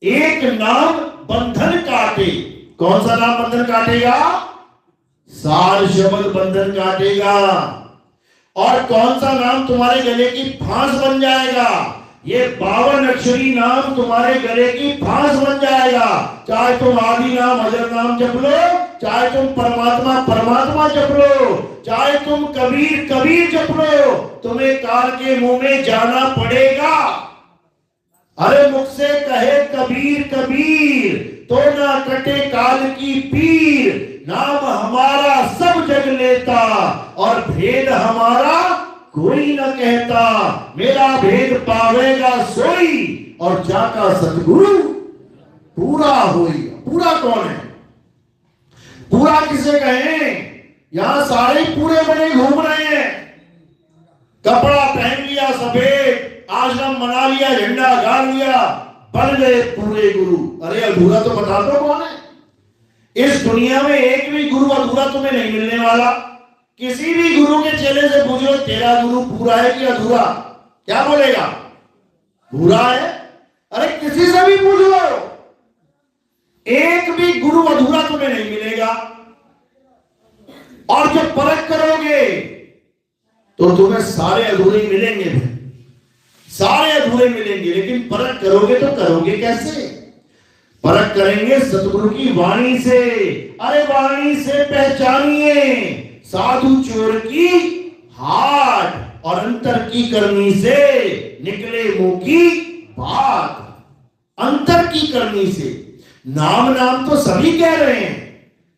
एक नाम बंधन काटे। कौन सा नाम बंधन काटेगा? सार शब्द बंधन काटेगा। और कौन सा नाम तुम्हारे गले की फांस बन जाएगा? ये 52 अक्षरी नाम तुम्हारे गले की फांस बन जाएगा। चाहे तुम आदि नाम अजर नाम जप लो, चाहे तुम परमात्मा परमात्मा जप लो, चाहे तुम कबीर कबीर जप लो, तुम्हें काल के मुंह में जाना पड़ेगा। अरे मुख से कहे कबीर कबीर, तो ना कटे काल की पीर। नाम हमारा सब जग लेता, और भेद हमारा कोई न कहता। मेरा भेद पावेगा सोई, और जाका सतगुरु पूरा होएगा। पूरा कौन है? पूरा किसे कहें? यहां सारे पूरे बने घूम रहे हैं। कपड़ा पहन लिया सफेद, आश्रम बना लिया, झंडा गाड़ लिया, बन गए पूरे गुरु। अरे अधूरा तो बता दो कौन है? इस दुनिया में एक भी गुरु अधूरा तुम्हें नहीं मिलने वाला। किसी भी गुरु के चेले से पूछो तेरा गुरु पूरा है कि अधूरा, क्या बोलेगा? पूरा है। अरे किसी से भी पूछ लो, एक भी गुरु अधूरा तुम्हें नहीं मिलेगा। और जब परख करोगे तो तुम्हें सारे अधूरे मिलेंगे, सारे अधूरे मिलेंगे। लेकिन परख करोगे तो करोगे कैसे? परख करेंगे सतगुरु की वाणी से। अरे वाणी से पहचानिए साधु चोर की हाट, और अंतर की करनी से निकले मुंह की बात। अंतर की करनी से। नाम नाम तो सभी कह रहे हैं,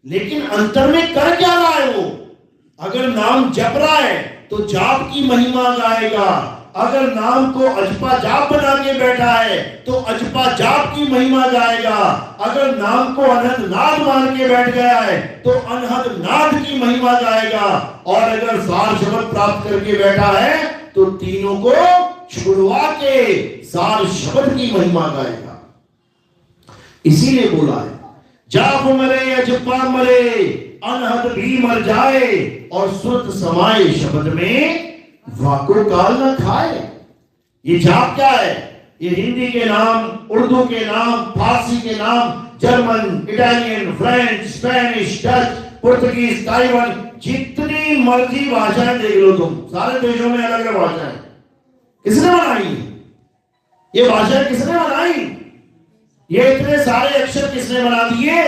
लेकिन अंतर में कर क्या रहा है वो? अगर नाम जप रहा है तो जाप की महिमा गाएगा, अगर नाम को अजपा जाप बना के बैठा है तो अजपा जाप की महिमा गाएगा। अगर नाम को अनहद नाद मान के बैठ गया है तो अनहद नाद की महिमा गाएगा। और अगर सार शब्द प्राप्त करके बैठा है तो तीनों को छुड़वा के सार शब्द की महिमा गाएगा। इसीलिए बोला है जाप मरे अजपा मरे अनहद भी मर जाए और सुरत समाए शब्द में वाको काल न खाए। ये जाप क्या है? ये हिंदी के नाम, उर्दू के नाम, फारसी के नाम, German, Italian, French, Spanish, Dutch, Portuguese, Taiwan, जितनी मर्जी भाषाएं देख लो तुम, सारे देशों में अलग अलग भाषाएं। किसने बनाई ये भाषाएं? किसने बनाई? ये इतने सारे अक्षर किसने बना दिए?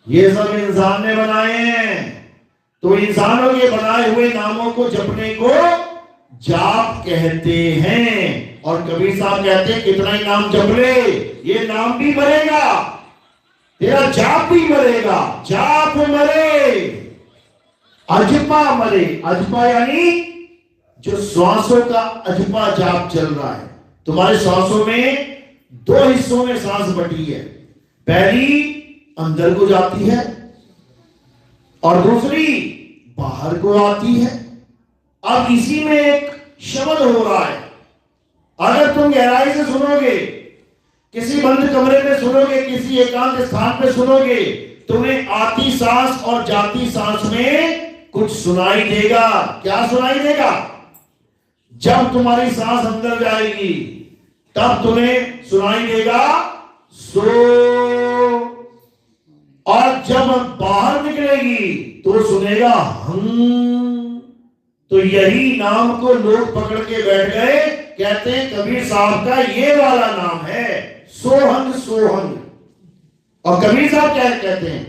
ये सब इंसान ने बनाए हैं। तो इंसानों के बनाए हुए नामों को जपने को जाप कहते हैं। और कबीर साहब कहते हैं कितना ही नाम जप ले, ये नाम भी मरेगा, तेरा जाप भी मरेगा। जाप मरे अजपा मरे। अजपा यानी जो श्वासों का अजपा जाप चल रहा है। तुम्हारे श्वासों में दो हिस्सों में सांस बटी है, पहली अंदर को जाती है और दूसरी बाहर को आती है। अब इसी में एक शब्द हो रहा है। अगर तुम गहराई से सुनोगे, किसी बंद कमरे में सुनोगे, किसी एकांत स्थान पे सुनोगे, तुम्हें आती सांस और जाती सांस में कुछ सुनाई देगा। क्या सुनाई देगा? जब तुम्हारी सांस अंदर जाएगी तब तुम्हें सुनाई देगा सो, और जब बाहर निकलेगी तो सुनेगा हम। तो यही नाम को लोग पकड़ के बैठ गए, कहते हैं कबीर साहब का ये वाला नाम है सोहंग सोहंग। और कबीर साहब क्या कहते हैं?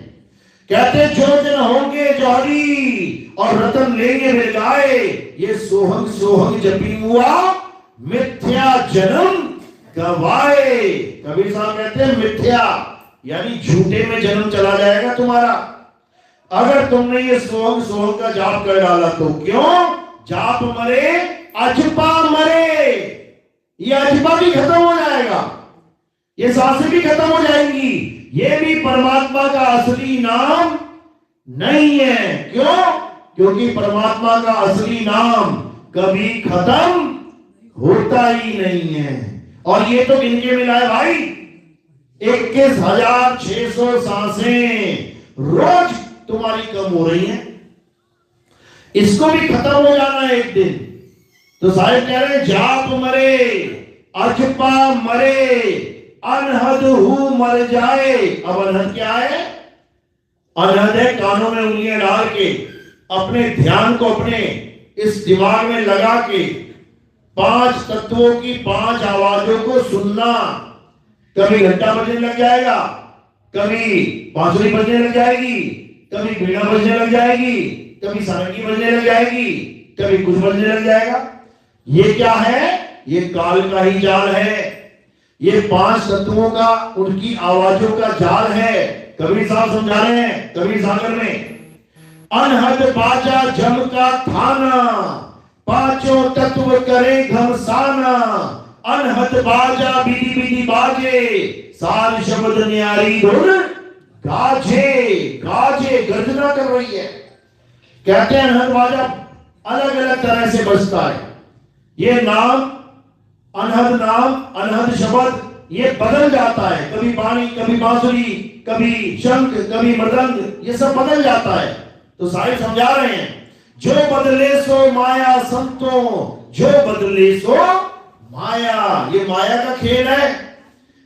कहते हैं जो दिन होंगे जौहरी और रतन लेंगे मिर्गाए, ये सोहंग सोहंग जपी हुआ मिथ्या जन्म गवाए। कबीर साहब कहते हैं मिथ्या यानी झूठे में जन्म चला जाएगा तुम्हारा अगर तुमने ये सोहंग सोहंग का जाप कर डाला तो। क्यों? जाप मरे अजपा मरे। ये अजपा भी खत्म हो जाएगा, ये सांसें भी खत्म हो जाएंगी। ये भी परमात्मा का असली नाम नहीं है। क्यों? क्योंकि परमात्मा का असली नाम कभी खत्म होता ही नहीं है। और ये तो गिनके मिलाए भाई 21,600 सांसें रोज तुम्हारी कम हो रही हैं, इसको भी खत्म हो जाना है एक दिन। तो साहिब कह रहे हैं जाप मरे अजपा मरे अनहद हु मर जाए। अब अनहद क्या है? अनहद है कानों में उंगलियां डाल के अपने ध्यान को अपने इस दिमाग में लगा के 5 तत्वों की 5 आवाजों को सुनना। कभी घंटा बजने लग जाएगा, कभी बांसुरी बजने लग जाएगी, कभी बीड़ा बजने लग जाएगी, कभी सारंगी बजने लग जाएगी, कभी कुछ बजने लग जाएगा। ये क्या है? ये काल का ही जाल है। ये 5 तत्वों का उनकी आवाजों का जाल है। कबीर साहब समझा रहे हैं कबीर सागर में, अनहद बाजा जम का थाना, पांचों तत्व करे घमसाना। अनहद बाजा बिदी बिदी बाजे, सार शब्द न्यारी धुन गाजे। गाजे गर्जना कर रही है। कहते हैं अनहद बाजा अलग अलग तरह से बजता है। ये नाम अनहद नाम अनहद शब्द ये बदल जाता है, कभी बाणी, कभी बांसुरी, कभी शंख, कभी मृदंग, ये सब बदल जाता है। तो साहिब समझा रहे हैं जो बदले सो माया संतों, जो बदले सो माया। ये माया का खेल है,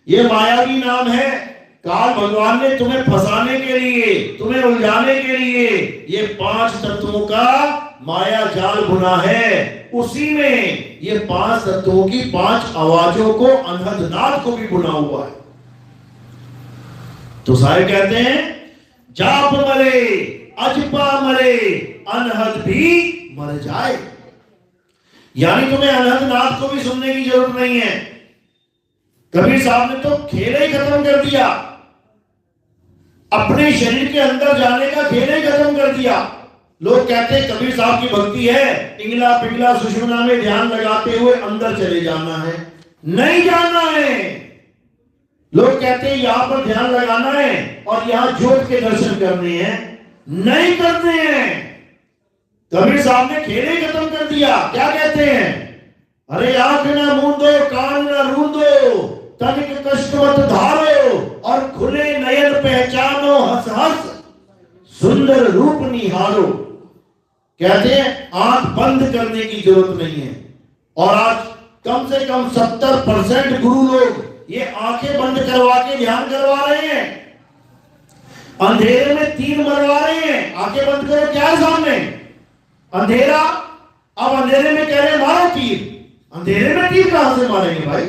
ये मायावी नाम है। काल भगवान ने तुम्हें फंसाने के लिए, तुम्हें उलझाने के लिए ये 5 तत्वों का माया जाल बुना है। उसी में ये 5 तत्वों की 5 आवाजों को अनहदनाद को भी बुना हुआ है। तो साहिब कहते हैं जाप मरे अजपा मरे अनहद भी मर जाए। यानी तुम्हें अनहदनाद को भी सुनने की जरूरत नहीं है। कबीर साहब ने तो खेल ही खत्म कर दिया, अपने शरीर के अंदर जाने का खेल ही खत्म कर दिया। लोग कहते हैं कबीर साहब की भक्ति है, इंगला पिंगला सुषुम्ना में ध्यान लगाते हुए अंदर चले जाना है, नहीं जाना है। लोग कहते हैं यहां पर ध्यान लगाना है और यहां ज्योत के दर्शन करने हैं, नहीं करते हैं। कबीर साहब ने खेल ही खत्म कर दिया। क्या कहते हैं? अरे आंख ना मूंदो, कान ना रूंदो, तनिक कष्ट मत धारो, और खुले नयन पहचानो, हंस हंस सुंदर रूप निहारो। कहते हैं आंख बंद करने की जरूरत नहीं है। और आज कम से कम 70% गुरु लोग ये आंखें बंद करवा के ध्यान करवा रहे हैं, अंधेरे में तीर मरवा रहे हैं। आंखें बंद करो, क्या है सामने? अंधेरा। अब अंधेरे में कह रहे हैं मारो तीर। अंधेरे में तीर कहां से मारेंगे भाई?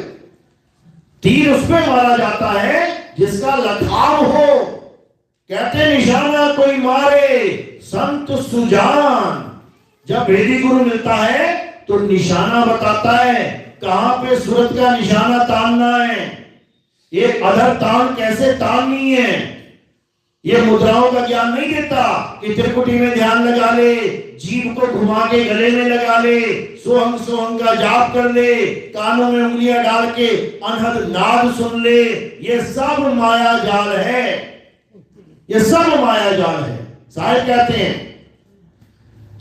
तीर उसमें मारा जाता है जिसका लखाव हो। कहते निशाना कोई मारे संत सुजान। जब वेदी गुरु मिलता है तो निशाना बताता है कहां पे सूरत का निशाना तानना है, एक अधर तान कैसे ताननी है। ये मुद्राओं का ज्ञान नहीं देता कि त्रिकुटी में ध्यान लगा ले, जीभ को घुमा के गले में लगा ले, सोहंग सोहंग का जाप कर ले, कानों में उंगलियां डाल के अनहद नाद सुन ले। ये सब माया जाल है, ये सब माया जाल है। साहिब कहते हैं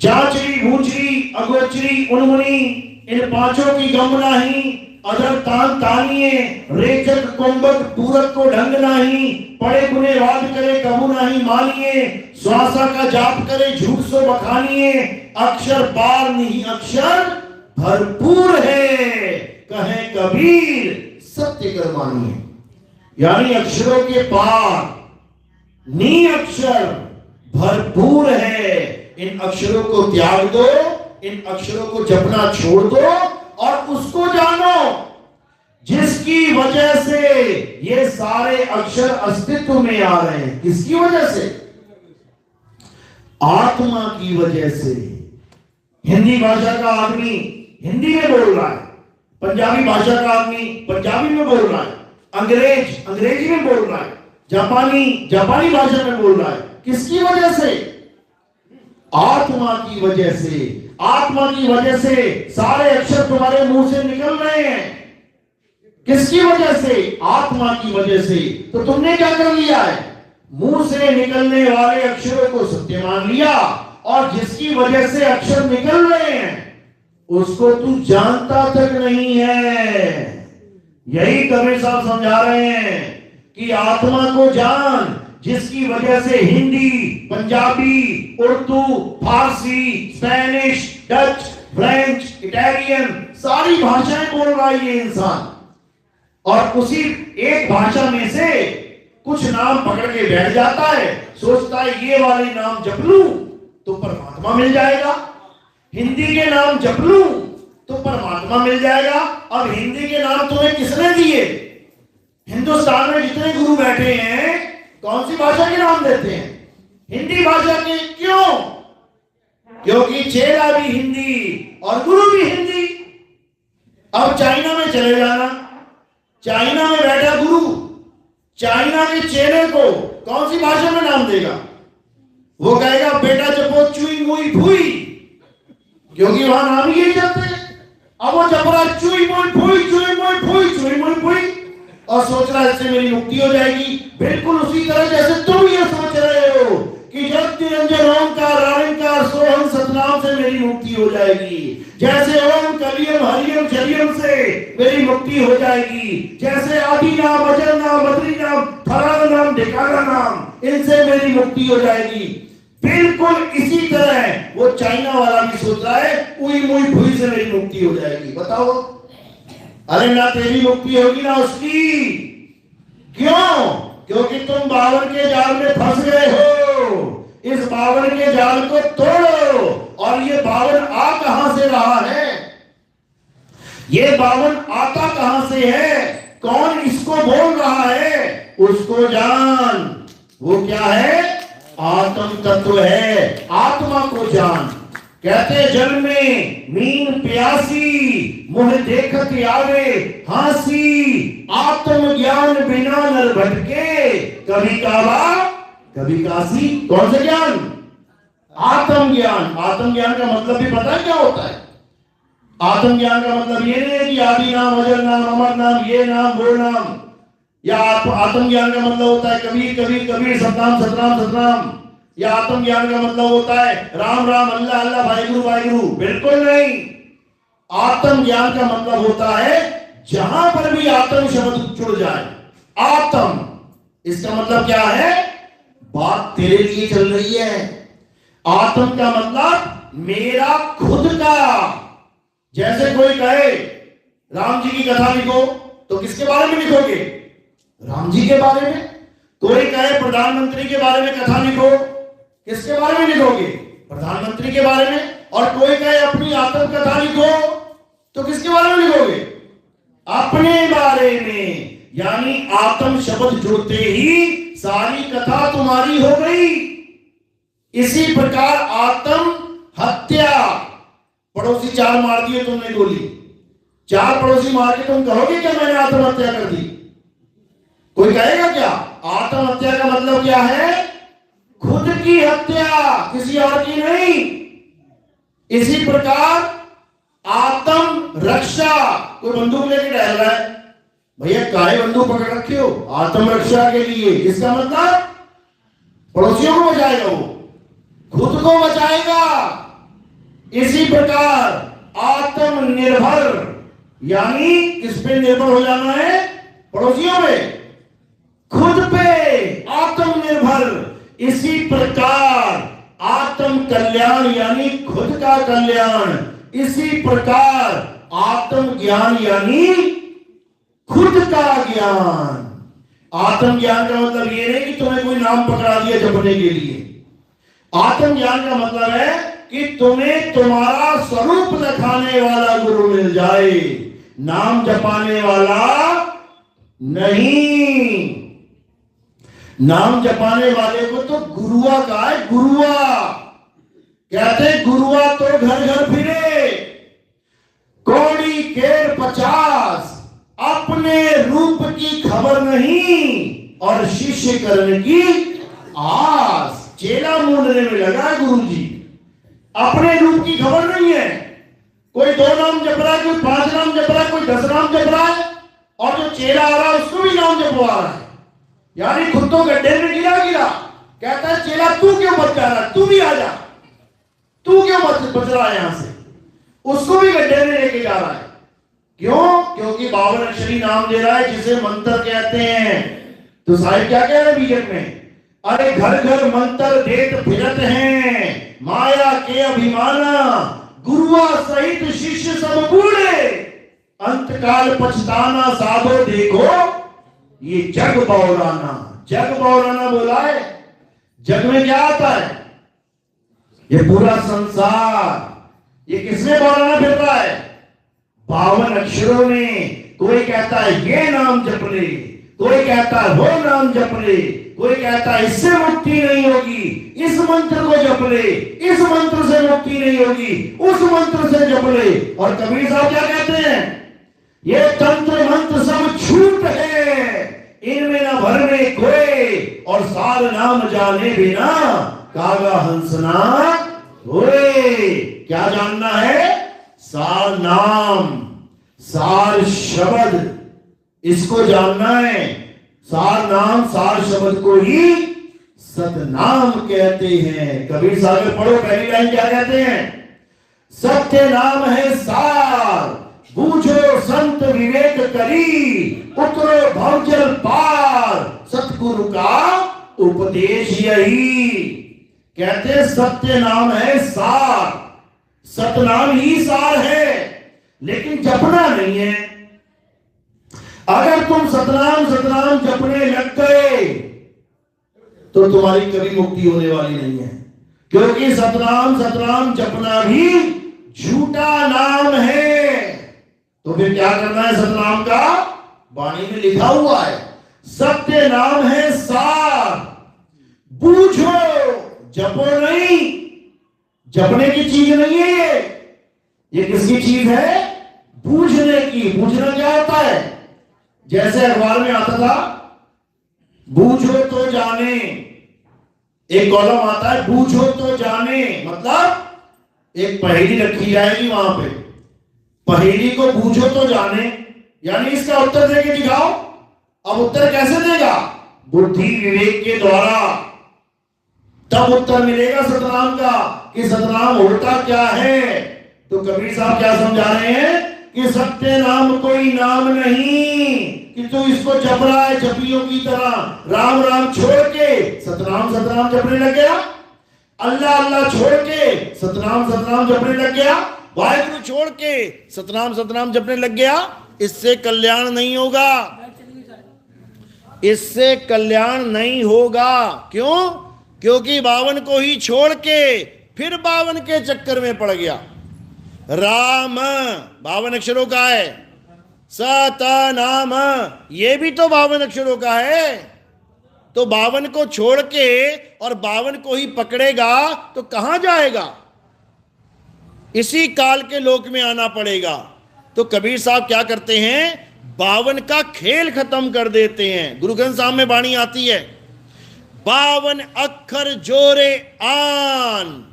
चाचरी भूचरी अगोचरी उन्मुनी, इन पांचों की गम नाही, अदर तान तानिए, रेचक कुंभक पूरक को ढंग नाही, पड़े गुने वाद करे कबू नहीं मानिए, श्वासा का जाप करे झूठ सो बखानिए, अक्षर पार नहीं अक्षर भरपूर है, कहे कबीर सत्य कर मानिए। यानी अक्षरों के पार नी अक्षर भरपूर है। इन अक्षरों को त्याग दो, इन अक्षरों को जपना छोड़ दो और उसको जानो जिसकी वजह से ये सारे अक्षर अस्तित्व में आ रहे हैं। किसकी वजह से? आत्मा की वजह से। हिंदी भाषा का आदमी हिंदी में बोल रहा है, पंजाबी भाषा का आदमी पंजाबी में बोल रहा है, अंग्रेज अंग्रेजी में बोल रहा है, जापानी जापानी भाषा में बोल रहा है। किसकी वजह से? आत्मा की वजह से। आत्मा की वजह से सारे अक्षर तुम्हारे मुंह से निकल रहे हैं। किसकी वजह से? आत्मा की वजह से। तो तुमने क्या कर लिया है? मुंह से निकलने वाले अक्षरों को सत्य मान लिया, और जिसकी वजह से अक्षर निकल रहे हैं उसको तू जानता तक नहीं है। यही कबीर साहब समझा रहे हैं कि आत्मा को जान, जिसकी वजह से हिंदी, पंजाबी, उर्दू, फारसी, स्पेनिश, डच, फ्रेंच, इटालियन सारी भाषाएं बोल रहा है ये इंसान, और उसी एक भाषा में से कुछ नाम पकड़ के बैठ जाता है, सोचता है ये वाले नाम जप लूं तो परमात्मा मिल जाएगा, हिंदी के नाम जप लूं तो परमात्मा मिल जाएगा। अब हिंदी के नाम तुम्हें किसने दिए? हिंदुस्तान में जितने गुरु बैठे हैं कौन सी भाषा के नाम देते हैं? हिंदी भाषा के। क्यों? क्योंकि चेला भी हिंदी और गुरु भी हिंदी। अब चाइना में चले जाना, चाइना में बैठा गुरु चाइना के चेले को कौन सी भाषा में नाम देगा? वो कहेगा बेटा जपो चुई मुई फुई, क्योंकि वहां नाम ही यही जाते हैं। अब वो जप रहा चुई मुई फुई, चुई मुई फुई, चुई मुई फुई, और सोच रहा है इससे मेरी मुक्ति हो जाएगी। बिल्कुल उसी तरह जैसे तुम ये सोच रहे हो कि जब निरंजन ओंकार राणिकार सोहम सतनाम से मेरी मुक्ति हो जाएगी, जैसे ओम कलियम हरियम शरियम से मेरी मुक्ति हो जाएगी, जैसे आदि नाम अजर नाम बद्री नाम फलाना नाम ढिकाना नाम इनसे मेरी मुक्ति हो जाएगी। बिल्कुल इसी तरह वो चाइना वाला भी सोच रहा है उई मुई भुई से मेरी मुक्ति हो जाएगी। बताओ, अरे ना तेरी मुक्ति होगी ना उसकी। क्यों? क्योंकि तुम बावन के जाल में फंस गए हो। इस बावन के जाल को तोड़ो। और ये बावन आ कहां से रहा है? ये बावन आता कहां से है? कौन इसको बोल रहा है? उसको जान। वो क्या है? आत्म तत्व है। आत्मा को जान। कहते जल में मीन प्यासी, मुह देखत आवे हासी, आत्म ज्ञान बिना नर भटके, कभी काबा कभी काशी। कौन सा ज्ञान? आत्मज्ञान। आत्मज्ञान का मतलब भी पता है क्या होता है? आत्मज्ञान का मतलब ये नहीं है कि आदि नाम, अजर नाम, अमर नाम, ये नाम वो नाम। या आत्मज्ञान का मतलब होता है कबीर कबीर कबीर, सतनाम सतनाम सतनाम। या आत्मज्ञान का मतलब होता है राम राम, अल्लाह अल्लाह, वाहिगुरु वाहिगुरु। बिल्कुल नहीं। आत्मज्ञान का मतलब होता है जहां पर भी आत्म शब्द जुड़ जाए। आत्म, इसका मतलब क्या है? बात तेरे लिए चल रही है। आत्म का मतलब मेरा खुद का। जैसे कोई कहे राम जी की कथा लिखो, तो किसके बारे में लिखोगे? राम जी के बारे में। कोई कहे प्रधानमंत्री के बारे में कथा लिखो, किसके बारे में लिखोगे? प्रधानमंत्री के बारे में। और कोई कहे अपनी आत्म कथा लिखो, तो किसके बारे में लिखोगे? अपने बारे में। यानी आत्म शब्द जुड़ते ही सारी कथा तुम्हारी हो गई। इसी प्रकार आत्म हत्या, पड़ोसी 4 मार दिए तुमने गोली, 4 पड़ोसी मार के तुम कहोगे क्या मैंने आत्महत्या कर दी? कोई कहेगा क्या? आत्महत्या का मतलब क्या है? खुद की हत्या, किसी और की नहीं। इसी प्रकार आत्म रक्षा, कोई बंदूक लेके टहल रहा है, भैया काहे बंदूक पकड़ रखे हो? आत्म रक्षा के लिए। इसका मतलब पड़ोसियों को बचाएगा, वो खुद को बचाएगा। इसी प्रकार आत्मनिर्भर, यानी किस पे निर्भर हो जाना है? पड़ोसियों पे, खुद पे आत्मनिर्भर। इसी प्रकार आत्म कल्याण, यानी खुद का कल्याण। इसी प्रकार आत्मज्ञान, यानी खुद का ज्ञान। आत्मज्ञान का मतलब ये नहीं कि तुम्हें कोई नाम पकड़ा दिया जपने के लिए। आत्मज्ञान का मतलब है कि तुम्हें तुम्हारा स्वरूप दिखाने वाला गुरु मिल जाए, नाम जपाने वाला नहीं। नाम जपाने वाले को तो गुरुआ कहा है, गुरुआ। कहते गुरुआ तो घर घर फिरे, कौड़ी केर 50, अपने रूप की खबर नहीं और शिष्य करने की आस। चेला मूंढने में लगा है गुरुजी, अपने रूप की खबर नहीं है। कोई 2 नाम जप रहा है, कोई 5 नाम जप रहा है, कोई 10 नाम जप रहा है, और जो चेला आ रहा है उसको भी नाम जपवा रहा है। यानी खुद तो गड्ढे में गिरा। कहता है चेला तू क्यों बच जा रहा है, तू भी आ जा, तू क्यों बच रहा है यहां से? उसको भी गड्ढे में लेके जा रहा है। क्यों? क्योंकि 52 अक्षरी नाम दे रहा है, जिसे मंत्र कहते हैं। तो साहिब क्या कह रहे हैं बीजक में? अरे घर घर मंत्र देत फिरत हैं, माया के अभिमाना, गुरुआ सहित शिष्य सब बूढ़े, अंतकाल पछताना साधो देखो ये जग बौराना। जग बौराना बोला है। जग में क्या आता है? ये पूरा संसार। ये किसने बौराना फिर रहा है? 52 अक्षरों में। कोई कहता है ये नाम जप ले, कोई कहता है वो नाम जप ले, कोई कहता है इससे मुक्ति नहीं होगी, इस मंत्र को जप ले, इस मंत्र से मुक्ति नहीं होगी, उस मंत्र से जप ले। और कबीर साहब क्या कहते हैं? ये तंत्र मंत्र सब झूठ है, इनमें न भर में कोई, और सार नाम जाने बिना कागा हंसना होए। क्या जानना है? सार नाम, सार शब्द, इसको जानना है। सार नाम, सार शब्द को ही सतनाम कहते हैं। कबीर सागर पढ़ो, पहली लाइन क्या कहते हैं? सत्य नाम है सार, बूझो संत विवेक करी, उतरो भवजल पार, सतगुरु का उपदेश यही। कहते सत्य नाम है सार, सतनाम ही सार है, लेकिन जपना नहीं है। अगर तुम सतनाम सतनाम जपने लग गए तो तुम्हारी कभी मुक्ति होने वाली नहीं है, क्योंकि सतनाम सतनाम जपना भी झूठा नाम है। तो फिर क्या करना है? सतनाम का वाणी में लिखा हुआ है, सत्य नाम है सार, बूझो, जपो नहीं। जपने की चीज नहीं है ये किसकी चीज है? बूझने की। बूझना क्या होता है? जैसे अखबार में आता था, बूझो तो जाने, एक कॉलम आता है बूझो तो जाने, मतलब एक पहेली रखी जाएगी वहां पे, पहेली को बूझो तो जाने, यानी इसका उत्तर देके दिखाओ। अब उत्तर कैसे देगा? बुद्धि विवेक के द्वारा, तब उत्तर मिलेगा सतनाम का कि सतनाम होता क्या है। तो कबीर साहब क्या समझा रहे हैं कि सत्य नाम कोई नाम नहीं कि तू इसको जप रहा है जपियों की तरह, राम राम छोड़ के सतनाम सतनाम जपने लग गया, अल्लाह अल्लाह छोड़ के सतनाम सतनाम जपने लग गया, वाहिगुरु छोड़ के सतनाम सतनाम जपने लग गया। इससे कल्याण नहीं होगा, इससे कल्याण नहीं होगा। क्यों? क्योंकि 52 को ही छोड़ के फिर 52 के चक्कर में पड़ गया। राम 52 अक्षरों का है, सतनाम ये भी तो 52 अक्षरों का है। तो 52 को छोड़ के और 52 को ही पकड़ेगा तो कहां जाएगा? इसी काल के लोक में आना पड़ेगा। तो कबीर साहब क्या करते हैं? 52 का खेल खत्म कर देते हैं। गुरु ग्रंथ साहब में वाणी आती है, 52 अक्षर जोरे आन,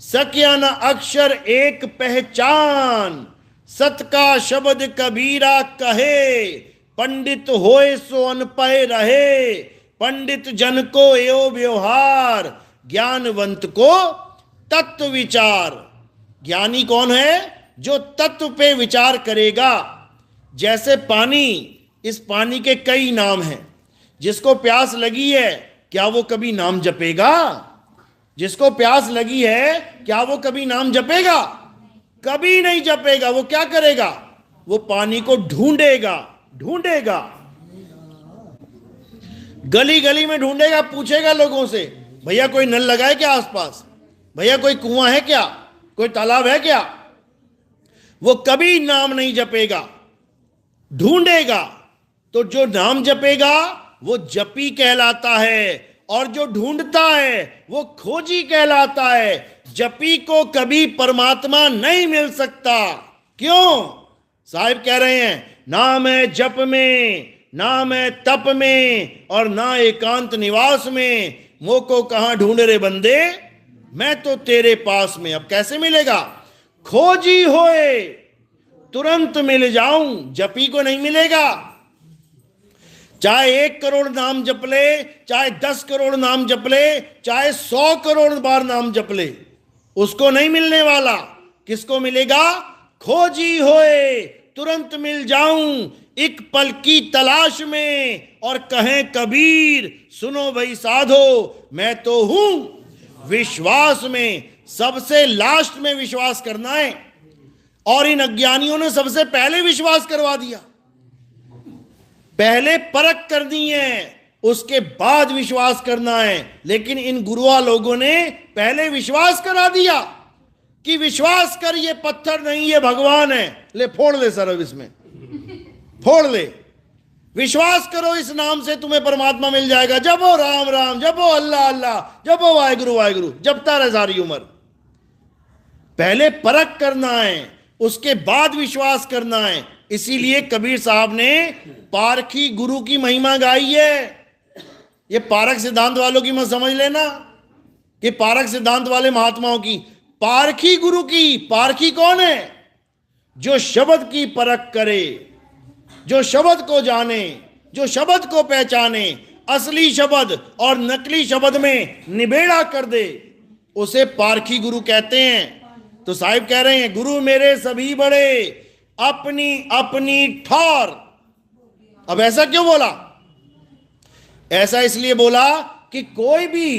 सक्या न अक्षर एक पहचान, सत का शब्द कबीरा कहे, पंडित होए सो अनपढ़ रहे, पंडित जन को एओ व्यवहार, ज्ञानवंत को तत्व विचार। ज्ञानी कौन है? जो तत्व पे विचार करेगा। जैसे पानी, इस पानी के कई नाम हैं। जिसको प्यास लगी है क्या वो कभी नाम जपेगा? जिसको प्यास लगी है क्या वो कभी नाम जपेगा? कभी नहीं जपेगा। वो क्या करेगा? वो पानी को ढूंढेगा, ढूंढेगा, गली गली में ढूंढेगा, पूछेगा लोगों से, भैया कोई नल लगा है क्या आसपास? भैया कोई कुआं है क्या? कोई तालाब है क्या? वो कभी नाम नहीं जपेगा, ढूंढेगा। तो जो नाम जपेगा वो जपी कहलाता है, और जो ढूंढता है वो खोजी कहलाता है। जपी को कभी परमात्मा नहीं मिल सकता। क्यों? साहिब कह रहे हैं, नाम है जप में, नाम है तप में, और ना एकांत निवास में, मोको कहां ढूंढ रे बंदे, मैं तो तेरे पास में। अब कैसे मिलेगा? खोजी होए तुरंत मिल जाऊं, जपी को नहीं मिलेगा। चाहे 1 करोड़ नाम जप ले, चाहे 10 करोड़ नाम जप ले, चाहे 100 करोड़ बार नाम जप ले, उसको नहीं मिलने वाला। किसको मिलेगा? खोजी होए तुरंत मिल जाऊं, एक पल की तलाश में, और कहें कबीर सुनो भाई साधो, मैं तो हूं विश्वास में। सबसे लास्ट में विश्वास करना है, और इन अज्ञानियों ने सबसे पहले विश्वास करवा दिया। पहले परख करनी है, उसके बाद विश्वास करना है। लेकिन इन गुरुआ लोगों ने पहले विश्वास करा दिया कि विश्वास कर, ये पत्थर नहीं ये भगवान है। ले फोड़ ले सर, अब इसमें फोड़ ले। विश्वास करो इस नाम से तुम्हें परमात्मा मिल जाएगा। जपो राम राम, जपो अल्लाह अल्लाह, जपो वाहिगुरु वाहिगुरु, जपता रहे सारी उम्र। पहले परख करना है, उसके बाद विश्वास करना है। इसीलिए कबीर साहब ने पारखी गुरु की महिमा गाई है। ये पारख सिद्धांत वालों की मत समझ लेना कि पारख सिद्धांत वाले महात्माओं की, पारखी गुरु की। पारखी कौन है? जो शब्द की परख करे, जो शब्द को जाने, जो शब्द को पहचाने, असली शब्द और नकली शब्द में निबेड़ा कर दे, उसे पारखी गुरु कहते हैं। तो साहिब कह रहे हैं, गुरु मेरे सभी बड़े, अपनी अपनी ठौर। अब ऐसा क्यों बोला? ऐसा इसलिए बोला कि कोई भी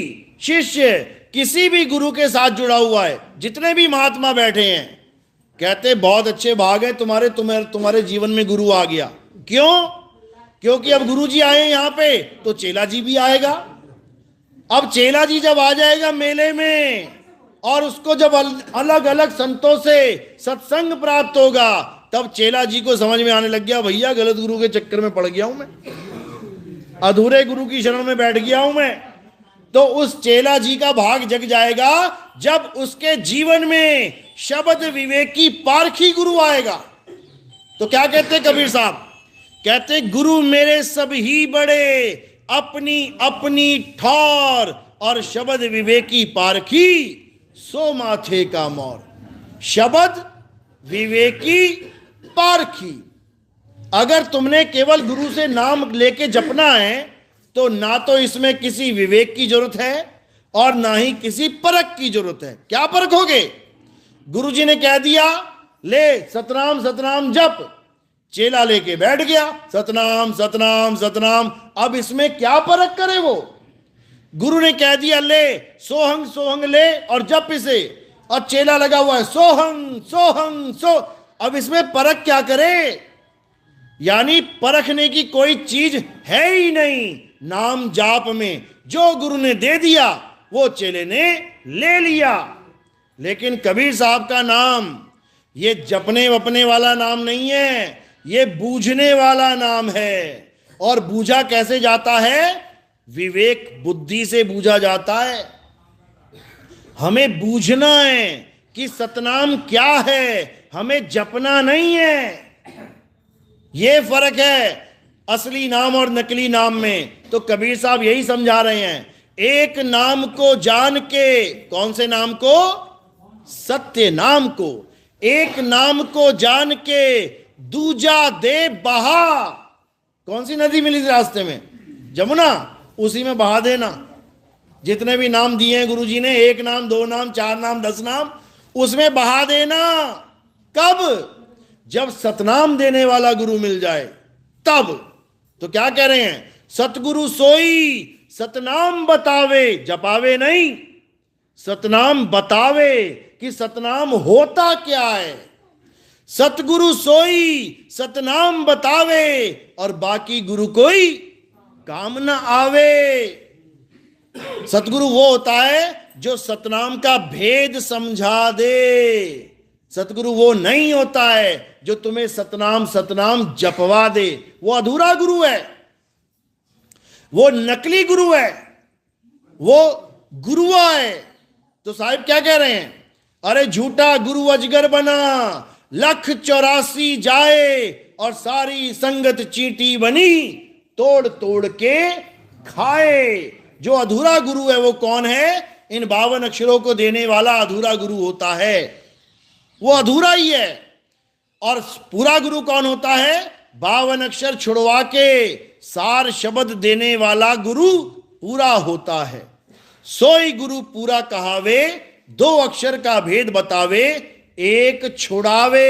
शिष्य किसी भी गुरु के साथ जुड़ा हुआ है, जितने भी महात्मा बैठे हैं, कहते बहुत अच्छे भाग है तुम्हारे जीवन में गुरु आ गया। क्यों? क्योंकि अब गुरु जी आए यहां पे तो चेला जी भी आएगा। अब चेला जी जब आ जाएगा मेले में, और उसको जब अलग अलग संतों से सत्संग प्राप्त होगा, तब चेला जी को समझ में आने लग गया, भैया गलत गुरु के चक्कर में पड़ गया हूं मैं, अधूरे गुरु की शरण में बैठ गया हूं मैं। तो उस चेला जी का भाग जग जाएगा जब उसके जीवन में शब्द विवेकी पारखी गुरु आएगा। तो क्या कहते कबीर साहब? कहते गुरु मेरे सब ही बड़े, अपनी अपनी ठौर, और शब्द विवेकी पारखी सो माथे का मोर। शब्द विवेकी पारखी, अगर तुमने केवल गुरु से नाम लेके जपना है तो ना तो इसमें किसी विवेक की जरूरत है और ना ही किसी परख की जरूरत है। क्या परखोगे? गुरुजी ने कह दिया ले सतनाम सतनाम जप, चेला लेके बैठ गया सतनाम सतनाम सतनाम। अब इसमें क्या परख करे वो? गुरु ने कह दिया ले सोहंग सोहंग ले और जप इसे, और चेला लगा हुआ है सोहंग सोहंग सो। अब इसमें परख क्या करे? यानी परखने की कोई चीज है ही नहीं। नाम जाप में जो गुरु ने दे दिया वो चेले ने ले लिया। लेकिन कबीर साहब का नाम ये जपने वपने वाला नाम नहीं है, ये बूझने वाला नाम है। और बूझा कैसे जाता है? विवेक बुद्धि से बूझा जाता है। हमें बूझना है कि सतनाम क्या है, हमें जपना नहीं है। ये फर्क है असली नाम और नकली नाम में। तो कबीर साहब यही समझा रहे हैं, एक नाम को जान के, कौन से नाम को? सत्य नाम को। एक नाम को जान के दूजा दे बहा। कौन सी नदी मिली रास्ते में? जमुना, उसी में बहा देना। जितने भी नाम दिए हैं गुरुजी ने, एक नाम, दो नाम, चार नाम, 10 नाम, उसमें बहा देना। कब? जब सतनाम देने वाला गुरु मिल जाए तब। तो क्या कह रहे हैं? सतगुरु सोई सतनाम बतावे, जपावे नहीं, सतनाम बतावे कि सतनाम होता क्या है। सतगुरु सोई सतनाम बतावे और बाकी गुरु कोई काम न आवे। सतगुरु वो होता है जो सतनाम का भेद समझा दे। सतगुरु वो नहीं होता है जो तुम्हें सतनाम सतनाम जपवा दे। वो अधूरा गुरु है, वो नकली गुरु है, वो गुरुआ है। तो साहिब क्या कह रहे हैं? अरे झूठा गुरु अजगर बना, 184 जाए और सारी संगत चींटी बनी, तोड़ तोड़ के खाए। जो अधूरा गुरु है वो कौन है? इन 52 अक्षरों को देने वाला अधूरा गुरु होता है, वो अधूरा ही है। और पूरा गुरु कौन होता है? 52 अक्षर छुड़वा के सार शब्द देने वाला गुरु पूरा होता है। सोई गुरु पूरा कहावे, 2 अक्षर का भेद बतावे, एक छुड़ावे।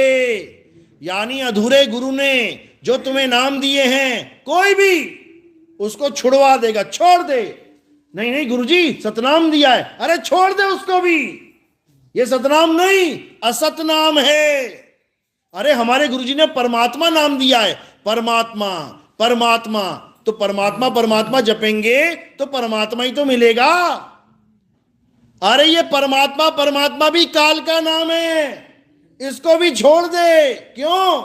यानी अधूरे गुरु ने जो तुम्हें नाम दिए हैं कोई भी उसको छुड़वा देगा। छोड़ दे, नहीं नहीं गुरुजी सतनाम दिया है, अरे छोड़ दे उसको भी, ये सतनाम नहीं असतनाम है। अरे हमारे गुरुजी ने परमात्मा नाम दिया है, परमात्मा परमात्मा। तो परमात्मा परमात्मा जपेंगे तो परमात्मा ही तो मिलेगा। अरे ये परमात्मा परमात्मा भी काल का नाम है, इसको भी छोड़ दे। क्यों?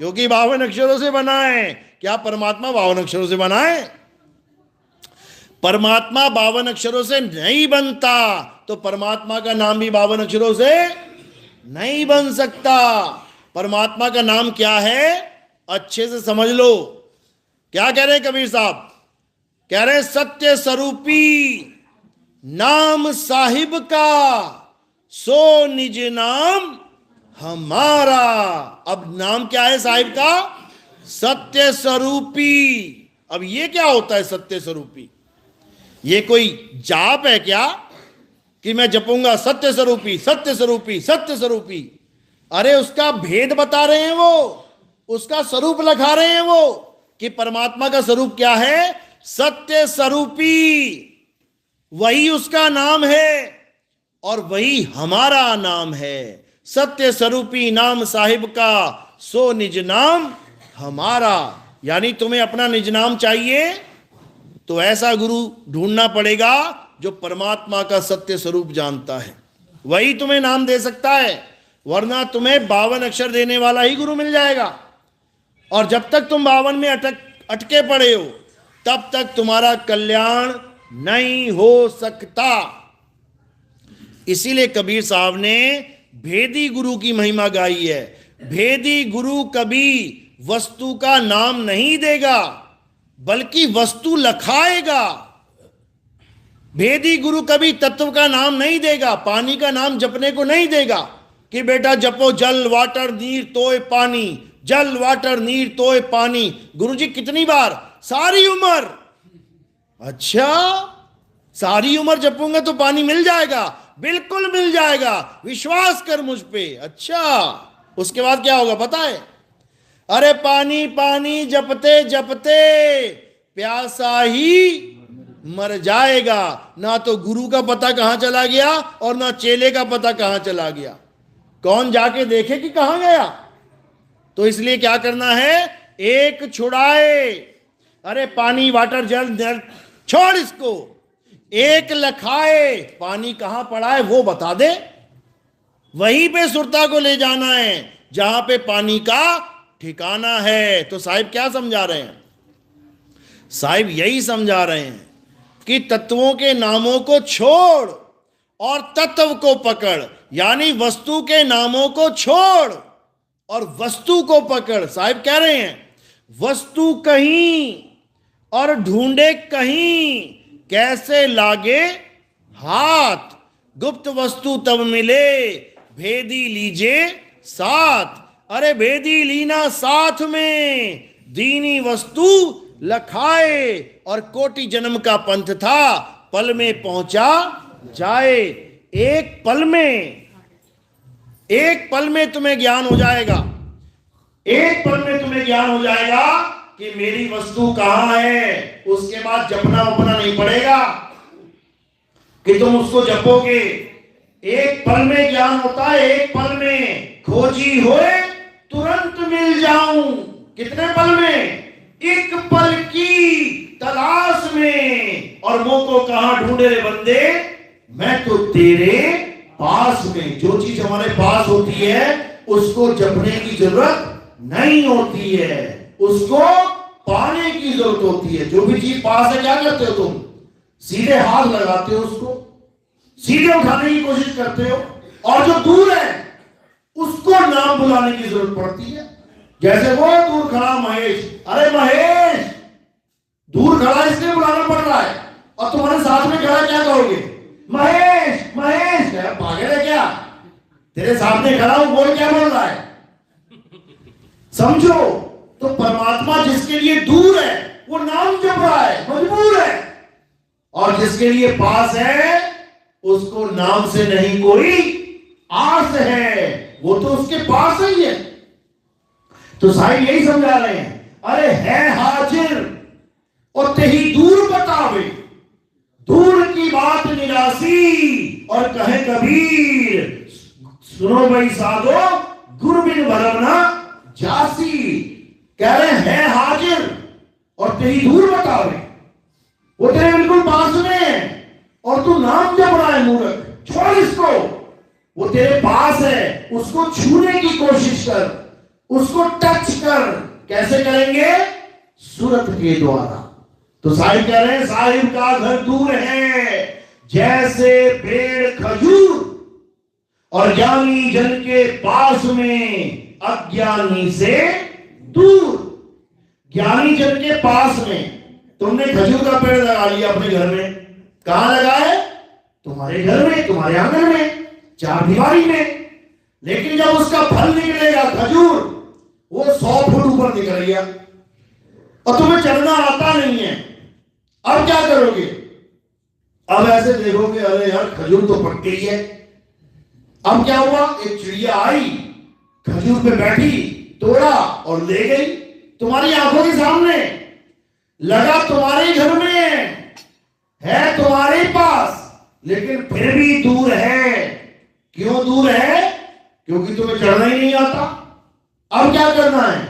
क्योंकि 52 अक्षरों से बना है। क्या परमात्मा 52 अक्षरों से बना है? परमात्मा 52 अक्षरों से नहीं बनता, तो परमात्मा का नाम भी 52 अक्षरों से नहीं बन सकता। परमात्मा का नाम क्या है? अच्छे से समझ लो। क्या कह रहे हैं कबीर साहब? कह रहे हैं सत्य स्वरूपी नाम साहिब का, सो निज नाम हमारा। अब नाम क्या है साहिब का? सत्य स्वरूपी। अब ये क्या होता है सत्य स्वरूपी? ये कोई जाप है क्या कि मैं जपूंगा सत्य स्वरूपी सत्य स्वरूपी सत्य स्वरूपी? अरे उसका भेद बता रहे हैं वो, उसका स्वरूप लखा रहे हैं वो कि परमात्मा का स्वरूप क्या है? सत्य स्वरूपी। वही उसका नाम है और वही हमारा नाम है। सत्य स्वरूपी नाम साहिब का, सो निज नाम हमारा। यानी तुम्हें अपना निज नाम चाहिए तो ऐसा गुरु ढूंढना पड़ेगा जो परमात्मा का सत्य स्वरूप जानता है, वही तुम्हें नाम दे सकता है। वरना तुम्हें 52 अक्षर देने वाला ही गुरु मिल जाएगा। और जब तक तुम 52 में अटके पड़े हो तब तक तुम्हारा कल्याण नहीं हो सकता। इसीलिए कबीर साहब ने भेदी गुरु की महिमा गाई है। भेदी गुरु कभी वस्तु का नाम नहीं देगा बल्कि वस्तु लखाएगा। भेदी गुरु कभी तत्व का नाम नहीं देगा, पानी का नाम जपने को नहीं देगा कि बेटा जपो जल वाटर नीर तोय पानी, जल वाटर नीर तोय पानी। गुरुजी कितनी बार? सारी उम्र। अच्छा, सारी उम्र जपूंगा तो पानी मिल जाएगा? बिल्कुल मिल जाएगा, विश्वास कर मुझ पे। अच्छा, उसके बाद क्या होगा पता है? अरे पानी पानी जपते जपते प्यासा ही मर जाएगा। ना तो गुरु का पता कहां चला गया और ना चेले का पता कहां चला गया। कौन जाके देखे कि कहां गया? तो इसलिए क्या करना है? एक छुड़ाए। अरे पानी वाटर जल जल छोड़ इसको। एक लखाए, पानी कहां पड़ा है वो बता दे, वहीं पे सुरता को ले जाना है जहां पे पानी का ठिकाना है। तो साहिब क्या समझा रहे हैं? साहिब यही समझा रहे हैं कि तत्वों के नामों को छोड़ और तत्व को पकड़, यानी वस्तु के नामों को छोड़ और वस्तु को पकड़। साहिब कह रहे हैं वस्तु कहीं और ढूंढे कहीं, कैसे लागे हाथ। गुप्त वस्तु तब मिले, भेदी लीजे साथ। अरे भेदी लीना साथ में, दीनी वस्तु लखाए। और कोटि जन्म का पंथ था, पल में पहुंचा जाए। एक पल में तुम्हें ज्ञान हो जाएगा। एक पल में तुम्हें ज्ञान हो जाएगा कि मेरी वस्तु कहां है। उसके बाद जपना उपना नहीं पड़ेगा कि तुम उसको जपोगे। एक पल में ज्ञान होता है, एक पल में। खोजी होए तुरंत मिल जाऊं। कितने पल में? एक पल की तलाश में। और वो को कहां ढूंढे रे बंदे? मैं तो तेरे पास में। जो चीज हमारे पास होती है उसको जपने की जरूरत नहीं होती है, उसको पाने की जरूरत होती है। जो भी चीज पास है क्या करते हो तुम? सीधे हाथ लगाते हो, उसको सीधे उठाने की कोशिश करते हो। और जो दूर है उसको नाम बुलाने की जरूरत पड़ती है। जैसे वो दूर खड़ा महेश, अरे महेश, दूर खड़ा इसलिए बुलाना पड़ रहा है। और तुम्हारे साथ में खड़ा क्या कहोगे? महेश महेश। पागल है क्या? तेरे सामने खड़ा हूं, बोल क्या बोल रहा है? समझो। तो परमात्मा जिसके लिए दूर है वो नाम जप रहा है, मजबूर है। और जिसके लिए पास है उसको नाम से नहीं कोई आस है, वो तो उसके पास ही है। तो साहिब यही समझा रहे हैं, अरे है हाजिर और तेही दूर बतावे। दूर की बात निरासी और कहे कबीर, सुनो भाई साधो गुरु बिन भरवना जासी। कह रहे हैं हाजिर और तेरी दूर बतावे। वो तेरे बिल्कुल पास में है और तू नाम जप रहा है मूर्ख। छोड़ इसको, वो तेरे पास है, उसको छूने की कोशिश कर, उसको टच कर। कैसे करेंगे? सूरत के द्वारा। तो साहिब कह रहे हैं साहिब का घर दूर है जैसे पेड़ खजूर, और ज्ञानी जन के पास में अज्ञानी से दूर। ज्ञानी जन के पास में तुमने खजूर का पेड़ लगा लिया अपने घर में। कहां लगा है? तुम्हारे घर में, तुम्हारे आंगन में, चार दीवारी में। लेकिन जब उसका फल निकलेगा खजूर, वो 100 फुट ऊपर निकल गया और तुम्हें चढ़ना आता नहीं है। अब क्या करोगे? अब ऐसे देखोगे, अरे यार खजूर तो पक गई है। अब क्या हुआ? एक चिड़िया आई, खजूर पे बैठी, तोड़ा और ले गई तुम्हारी आंखों के सामने। लगा तुम्हारे घर में है, तुम्हारे पास, लेकिन फिर भी दूर है। क्यों दूर है? क्योंकि तुम्हें चढ़ना ही नहीं आता। अब क्या करना है?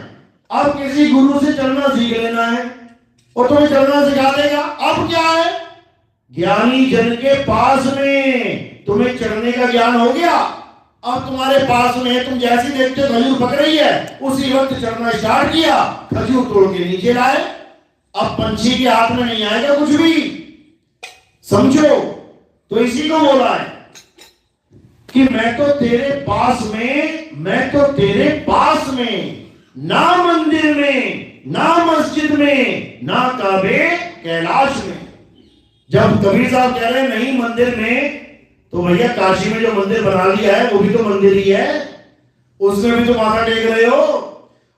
अब किसी गुरु से चलना सीख लेना है और तुम्हें चलना सिखा देगा। अब क्या है? ज्ञानी जन के पास में तुम्हें चढ़ने का ज्ञान हो गया। अब तुम्हारे पास में है, तुम जैसी देखते हो खजूर पक रही है, उसी वक्त चढ़ना स्टार्ट किया, खजूर तोड़ के नीचे लाए। अब पंछी के हाथ में नहीं आएगा कुछ भी, समझो। तो इसी को बोला है कि मैं तो तेरे पास में, मैं तो तेरे पास में, ना मंदिर में, ना मस्जिद में, ना काबे कैलाश में। जब कबीर साहब कह रहे हैं नहीं मंदिर में, तो भैया काशी में जो मंदिर बना लिया है वो भी तो मंदिर ही है, उसमें भी तो माथा टेक रहे हो,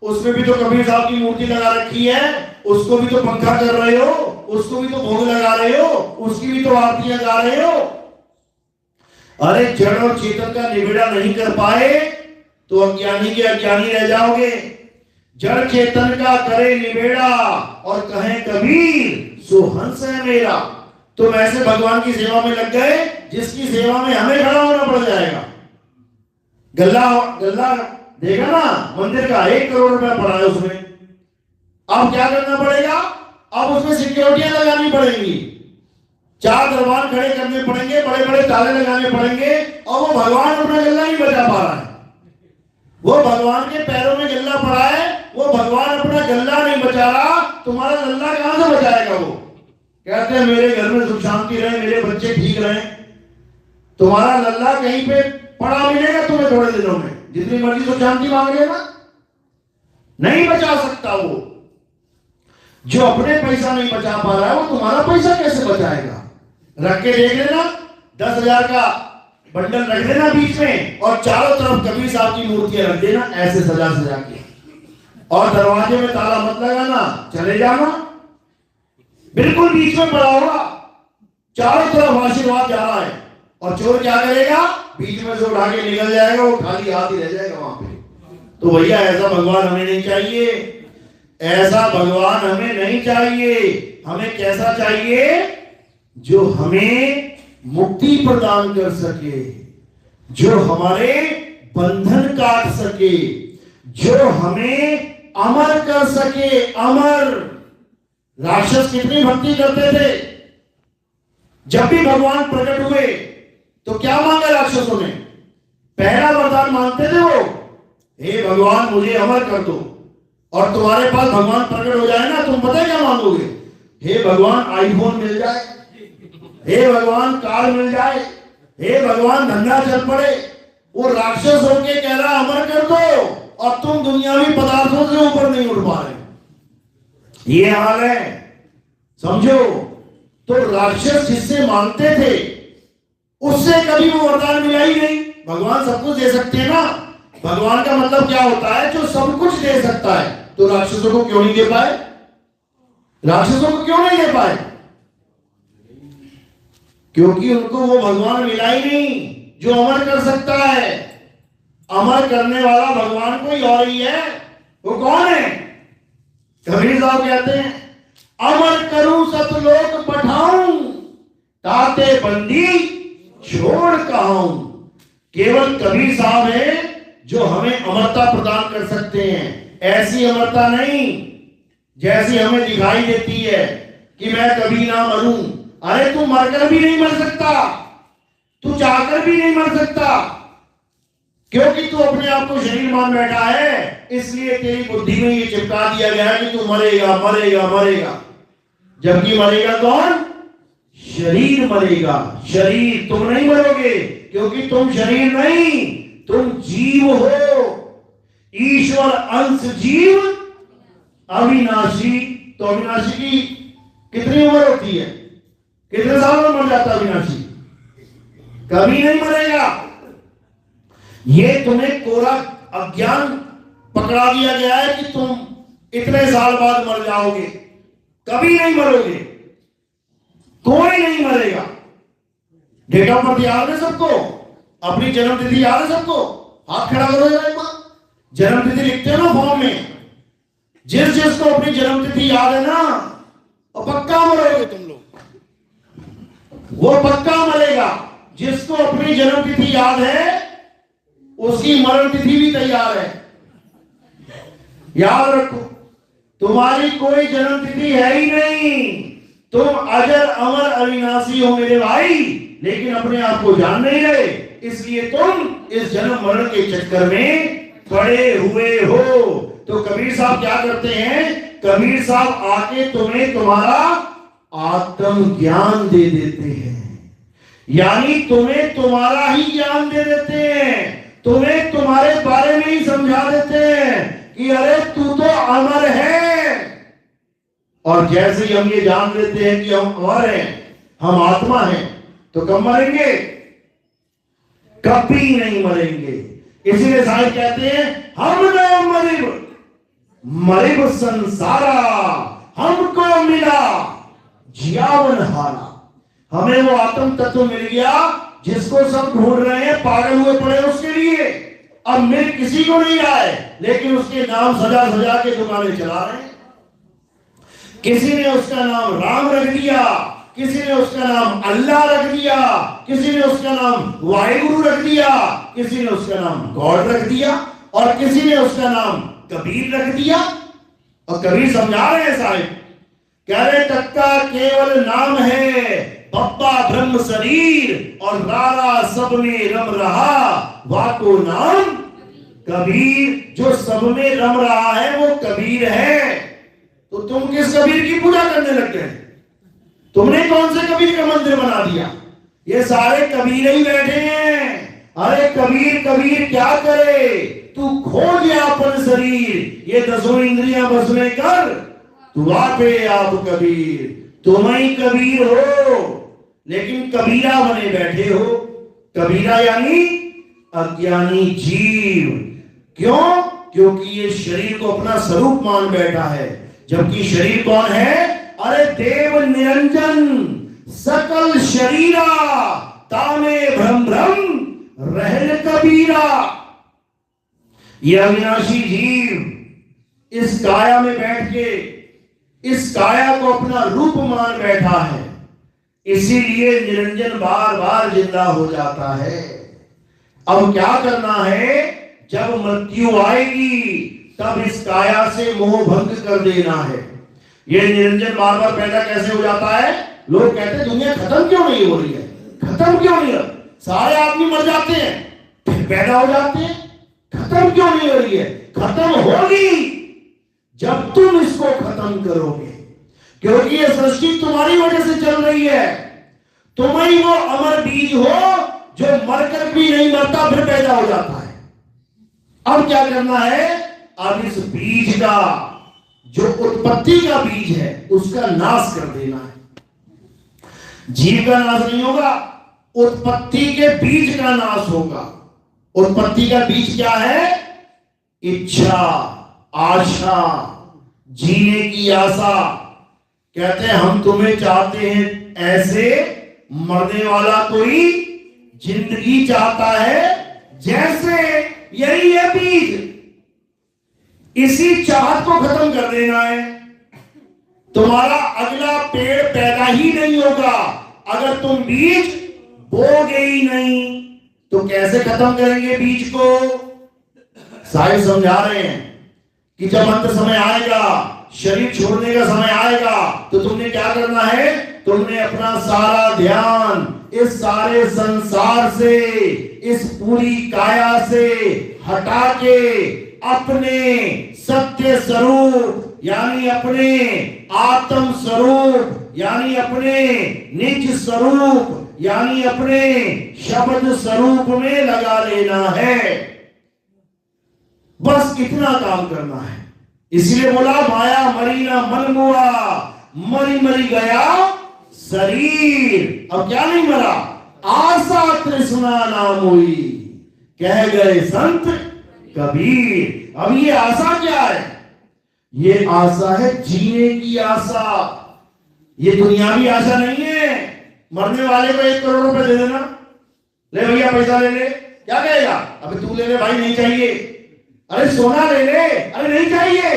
उसमें भी तो कबीर साहब की मूर्ति लगा रखी है, उसको भी तो पंखा कर रहे हो, उसको भी तो भोग लगा रहे हो, उसकी भी तो आरतियां गा रहे हो। अरे जड़ और चेतन का निबेड़ा नहीं कर पाए तो अज्ञानी के अज्ञानी रह जाओगे। जड़ चेतन का करे निबेड़ा और कहे कबीर सो हंस है मेरा। तुम ऐसे भगवान की सेवा में लग गए जिसकी सेवा में हमें खड़ा होना पड़ जाएगा। गल्ला गल्ला देखा ना, मंदिर का 1 करोड़ रुपया पड़ा है उसमें। अब क्या करना पड़ेगा, अब उसमें सिक्योरिटियां लगानी पड़ेंगी, 4 दरबार खड़े करने पड़ेंगे, बड़े बड़े ताले लगाने पड़ेंगे, और वो भगवान अपना गल्ला नहीं बचा पा रहा है। वो भगवान के पैरों में गल्ला पड़ा है, वो भगवान अपना गल्ला नहीं बचा रहा, तुम्हारा गल्ला कहां से बचाएगा। वो कहते हैं मेरे घर में सुख शांति रहे, मेरे बच्चे ठीक रहे, तुम्हारा लल्ला कहीं पे पड़ा मिलेगा तुम्हें थोड़े दिनों में, जितनी मर्जी सुख शांति मांग लेना, नहीं बचा सकता। वो जो अपने पैसा नहीं बचा पा रहा है वो तुम्हारा पैसा कैसे बचाएगा। रख के देख लेना, 10,000 का बंडल रख देना बीच में, और चारों तरफ कबीर साहब की मूर्तियां रख देना ऐसे सजा सजा के, और दरवाजे में ताला मत लगाना, चले जाना, बिल्कुल बीच में पड़ा होगा, चारों तरफ आशीर्वाद जा रहा है, और चोर क्या करेगा, बीच में से उठा के निकल जाएगा, वो खाली हाथ ही रह जाएगा वहां पे। तो भैया ऐसा भगवान हमें नहीं चाहिए, ऐसा भगवान हमें नहीं चाहिए। हमें कैसा चाहिए, जो हमें मुक्ति प्रदान कर सके, जो हमारे बंधन काट सके, जो हमें अमर कर सके। अमर राक्षस कितनी भक्ति करते थे, जब भी भगवान प्रकट हुए तो क्या मांगा राक्षसों ने, पहला वरदान मांगते थे वो, हे भगवान मुझे अमर कर दो। और तुम्हारे पास भगवान प्रकट हो जाए ना, तुम पता है क्या मांगोगे, हे भगवान आईफोन मिल जाए, हे भगवान कार मिल जाए, हे भगवान धंधा चल पड़े। वो राक्षस होके कह रहा अमर कर दो, और तुम दुनियावी पदार्थों से ऊपर नहीं उठ पा रहे। ये हाल है, समझो। तो राक्षस जिससे मांगते थे उससे कभी वो वरदान मिला ही नहीं। भगवान सब कुछ दे सकते हैं ना, भगवान का मतलब क्या होता है, जो सब कुछ दे सकता है। तो राक्षसों को क्यों नहीं दे पाए, राक्षसों को क्यों नहीं दे पाए, क्योंकि उनको वो भगवान मिला ही नहीं जो अमर कर सकता है। अमर करने वाला भगवान कोई और ही है। वो कौन है, कबीर साहब कहते हैं अमर करूं सतलोक पठाऊं, ताते बंदी छोड़ कहूं। केवल कबीर साहब है जो हमें अमरता प्रदान कर सकते हैं। ऐसी अमरता नहीं जैसी हमें दिखाई देती है कि मैं कभी ना मरूं। अरे तू मरकर भी नहीं मर सकता, तू चाहकर भी नहीं मर सकता, क्योंकि तू अपने आप को शरीर मान बैठा है। इसलिए तेरी बुद्धि में ये चिपका दिया गया है कि तू मरेगा मरेगा मरेगा, जबकि मरेगा कौन, शरीर मरेगा। शरीर, तुम नहीं मरोगे, क्योंकि तुम शरीर नहीं, तुम जीव हो, ईश्वर अंश जीव, अविनाशी। तो अविनाशी की कितनी उम्र होती है, कितने साल में मर जाता अविनाशी, कभी नहीं मरेगा। ये तुम्हें कोरा अज्ञान पकड़ा दिया गया है कि तुम इतने साल बाद मर जाओगे, कभी नहीं मरोगे, कोई नहीं मरेगा। डेट ऑफ बर्थ याद है सबको, अपनी जन्म तिथि याद है सबको, हाथ खड़ा करो जरा एक बार। जन्म तिथि लिखते हो ना फॉर्म में, जिसको अपनी जन्म तिथि याद है ना, और पक्का मरोगे तुम लोग, वो पक्का मरेगा। जिसको अपनी जन्म तिथि याद है उसकी मरण तिथि भी तैयार है। याद रखो, तुम्हारी कोई जन्म तिथि है ही नहीं, तुम अजर अमर अविनाशी हो मेरे भाई, लेकिन अपने आप को जान नहीं रहे, इसलिए तुम इस जन्म मरण के चक्कर में पड़े हुए हो। तो कबीर साहब क्या करते हैं, कबीर साहब आके तुम्हें तुम्हारा आत्म ज्ञान दे देते हैं, यानी तुम्हें तुम्हारा ही ज्ञान दे देते हैं, तुम्हें तुम्हारे बारे में ही समझा देते हैं कि अरे तू तो अमर है। और जैसे ही हम ये जान लेते हैं कि हम अमर हैं, हम आत्मा हैं, तो कब मरेंगे? कभी नहीं मरेंगे। इसीलिए साहिब कहते हैं हम न मरिब संसारा, हमको मिला जियावन हारा। हमें वो आत्म तत्व मिल गया जिसको सब ढूंढ रहे हैं, पागल हुए पड़े उसके लिए। अब मिल किसी को नहीं रहा है, लेकिन उसके नाम सजा सजा के दुकानें चला रहे हैं। किसी ने उसका नाम राम रख दिया, किसी ने उसका नाम अल्लाह रख दिया, किसी ने उसका नाम वाहिगुरु रख दिया, किसी ने उसका नाम गॉड रख दिया, और किसी ने उसका नाम कबीर रख दिया। और कबीर समझा रहे हैं साहिब, कह रहे टक्का केवल नाम है, बप्पा ब्रह्म शरीर, और रारा सब में रम रहा, वाको नाम कबीर। जो सब में रम रहा है वो कबीर है। तो तुम किस कबीर की पूजा करने लग गए? तुमने कौन से कबीर का मंदिर बना दिया? ये सारे कबीर ही बैठे हैं। अरे कबीर कबीर क्या करे, तू खो गया अपन शरीर, ये 10 इंद्रियां बस में कर, तू आपे आप कबीर, तुम ही कबीर हो, लेकिन कबीरा बने बैठे हो। कबीरा यानी अज्ञानी जीव। क्यों? क्योंकि ये शरीर को अपना स्वरूप मान बैठा है, जबकि शरीर कौन है? अरे देव निरंजन सकल शरीरा, तामे भ्रम भ्रम रहन कबीरा। ये अविनाशी जीव इस काया में बैठ के इस काया को अपना रूप मान बैठा है, इसीलिए निरंजन बार बार जिंदा हो जाता है। अब क्या करना है? जब मृत्यु आएगी तब इस काया से मोह भंग कर देना है। ये निरंजन बार बार पैदा कैसे हो जाता है? लोग कहते हैं दुनिया खत्म क्यों नहीं हो रही है, खत्म क्यों नहीं हो? सारे आदमी मर जाते हैं फिर पैदा हो जाते हैं, खत्म क्यों नहीं हो रही है? खत्म होगी जब तुम इसको खत्म करोगे, क्योंकि ये सृष्टि तुम्हारी वजह से चल रही है। तुम ही वो अमर बीज हो जो मरकर भी नहीं मरता, फिर पैदा हो जाता है। अब क्या करना है? अब इस बीज का जो उत्पत्ति का बीज है उसका नाश कर देना है। जीव का नाश नहीं होगा, उत्पत्ति के बीज का नाश होगा। उत्पत्ति का बीज क्या है? इच्छा, आशा, जीने की आशा। कहते हैं हम तुम्हें चाहते हैं ऐसे, मरने वाला कोई जिंदगी चाहता है जैसे। यही है बीज। इसी चाहत को खत्म कर देना है। तुम्हारा अगला पेड़ पैदा ही नहीं होगा अगर तुम बीज बोगे ही नहीं। तो कैसे खत्म करेंगे बीज को? साहिब समझा रहे हैं कि जब अंत समय आएगा, शरीर छोड़ने का समय आएगा, तो तुमने क्या करना है? तुमने अपना सारा ध्यान इस सारे संसार से, इस पूरी काया से हटा के अपने सत्य स्वरूप यानी अपने आत्म स्वरूप यानी अपने निज स्वरूप यानी अपने शब्द स्वरूप में लगा लेना है। बस इतना काम करना है। इसलिए बोला माया मरी ना मन मुआ, मरी मरी गया शरीर। अब क्या नहीं मरा? आशा तृष्णा नाम हुई, कह गए संत कबीर। अब ये आशा क्या है? ये आशा है जीने की आशा। ये दुनियावी आशा नहीं है। मरने वाले को 1 करोड़ रुपए दे देना, ले भैया पैसा ले ले, क्या कहेगा? अबे तू ले ले भाई, नहीं चाहिए। अरे सोना ले ले, अरे नहीं चाहिए।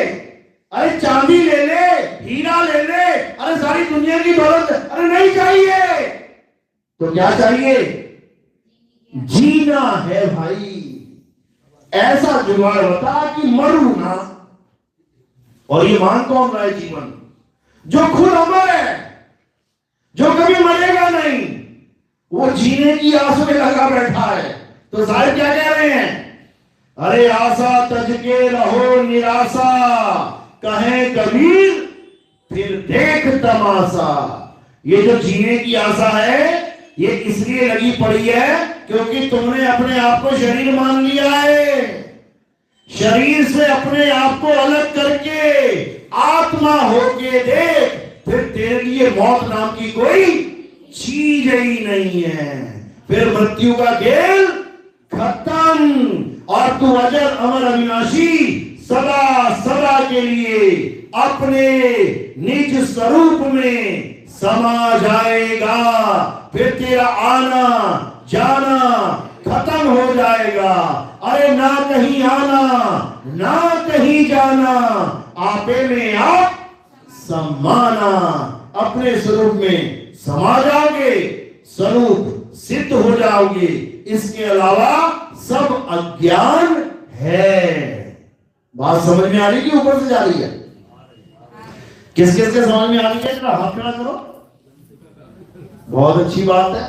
अरे चांदी ले ले, हीरा ले ले, अरे सारी दुनिया की दौलत, अरे नहीं चाहिए। तो क्या चाहिए? जीना है भाई। ऐसा जुगाड़ बता कि मरू ना। और ये मान कौन रहा है? जीवन जो खुद अमर है, जो कभी मरेगा नहीं, वो जीने की आस में लगा बैठा है। तो साहिब क्या कह रहे हैं? अरे आशा तज के रहो निराशा, कहे कबीर फिर देख तमाशा। ये जो जीने की आशा है ये इसलिए लगी पड़ी है क्योंकि तुमने अपने आप को शरीर मान लिया है। शरीर से अपने आप को अलग करके आत्मा होके देख, फिर तेरे लिए मौत नाम की कोई चीज ही नहीं है। फिर मृत्यु का खेल खत्म और तू अजर अमर अविनाशी सदा सदा के लिए अपने निज स्वरूप में समा जाएगा। फिर तेरा आना जाना खत्म हो जाएगा। अरे ना कहीं आना ना कहीं जाना, आपे में आप समाना। अपने स्वरूप में समा जाओगे, स्वरूप सिद्ध हो जाओगे। इसके अलावा सब अज्ञान है। बात समझ में आ रही कि ऊपर से जा रही है? किस किस के समझ में आ रही है? जरा हाथ खड़ा करो। बहुत अच्छी बात है।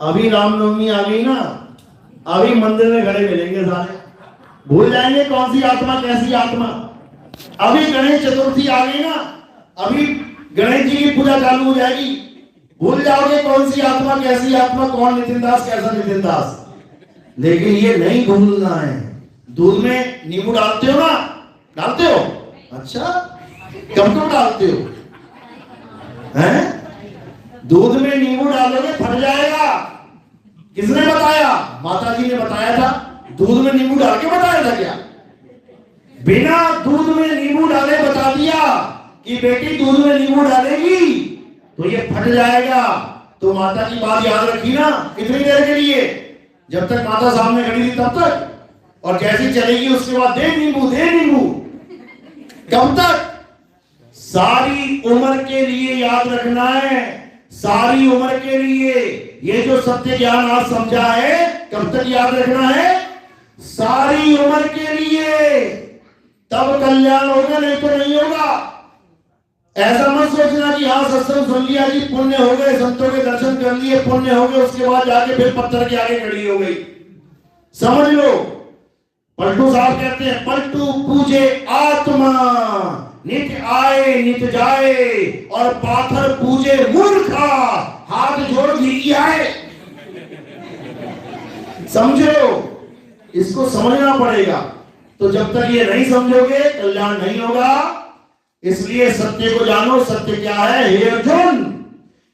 अभी रामनवमी आ गई ना, अभी मंदिर में खड़े मिलेंगे सारे, भूल जाएंगे कौन सी आत्मा कैसी आत्मा। अभी गणेश चतुर्थी आ गई ना, अभी गणेश जी की पूजा चालू हो जाएगी, भूल जाओगे कौन सी आत्मा कैसी आत्मा, कौन नितिन दास कैसा नितिन दास। लेकिन ये नहीं भूलना है। दूध में नींबू डालते हो ना? डालते हो? अच्छा, कब कब डालते हो? हैं? दूध में नींबू डालोगे फट जाएगा। किसने बताया? माता जी ने बताया था। दूध में नींबू डाल के बताया था क्या? बिना दूध में नींबू डाले बता दिया कि बेटी दूध में नींबू डालेगी तो ये फट जाएगा। तो माता की बात याद रखी ना, कितनी देर के लिए? जब तक माता सामने खड़ी थी तब तक, और जैसी चलेगी उसके बाद दे नींबू दे नींबू। कब तक? सारी उम्र के लिए याद रखना है, सारी उम्र के लिए। ये जो सत्य ज्ञान आज समझा है, कब तक याद रखना है? सारी उम्र के लिए। तब कल्याण होगा, नहीं तो नहीं होगा। ऐसा मत सोचना कि हाँ सत्संग सुन लिया जी, पुण्य हो गए, संतों के दर्शन कर लिए, पुण्य हो गए, उसके बाद जाके फिर पत्थर के आगे खड़ी हो गई। समझ लो, पलटू साहब कहते हैं पलटू पूजे आत्मा, नित आए नित जाए, और पाथर पूजे मूर्खा, हाथ जोड़ गिरी आए। समझो, इसको समझना पड़ेगा। तो जब तक ये नहीं समझोगे कल्याण नहीं होगा। इसलिए सत्य को जानो। सत्य क्या है? हे अर्जुन,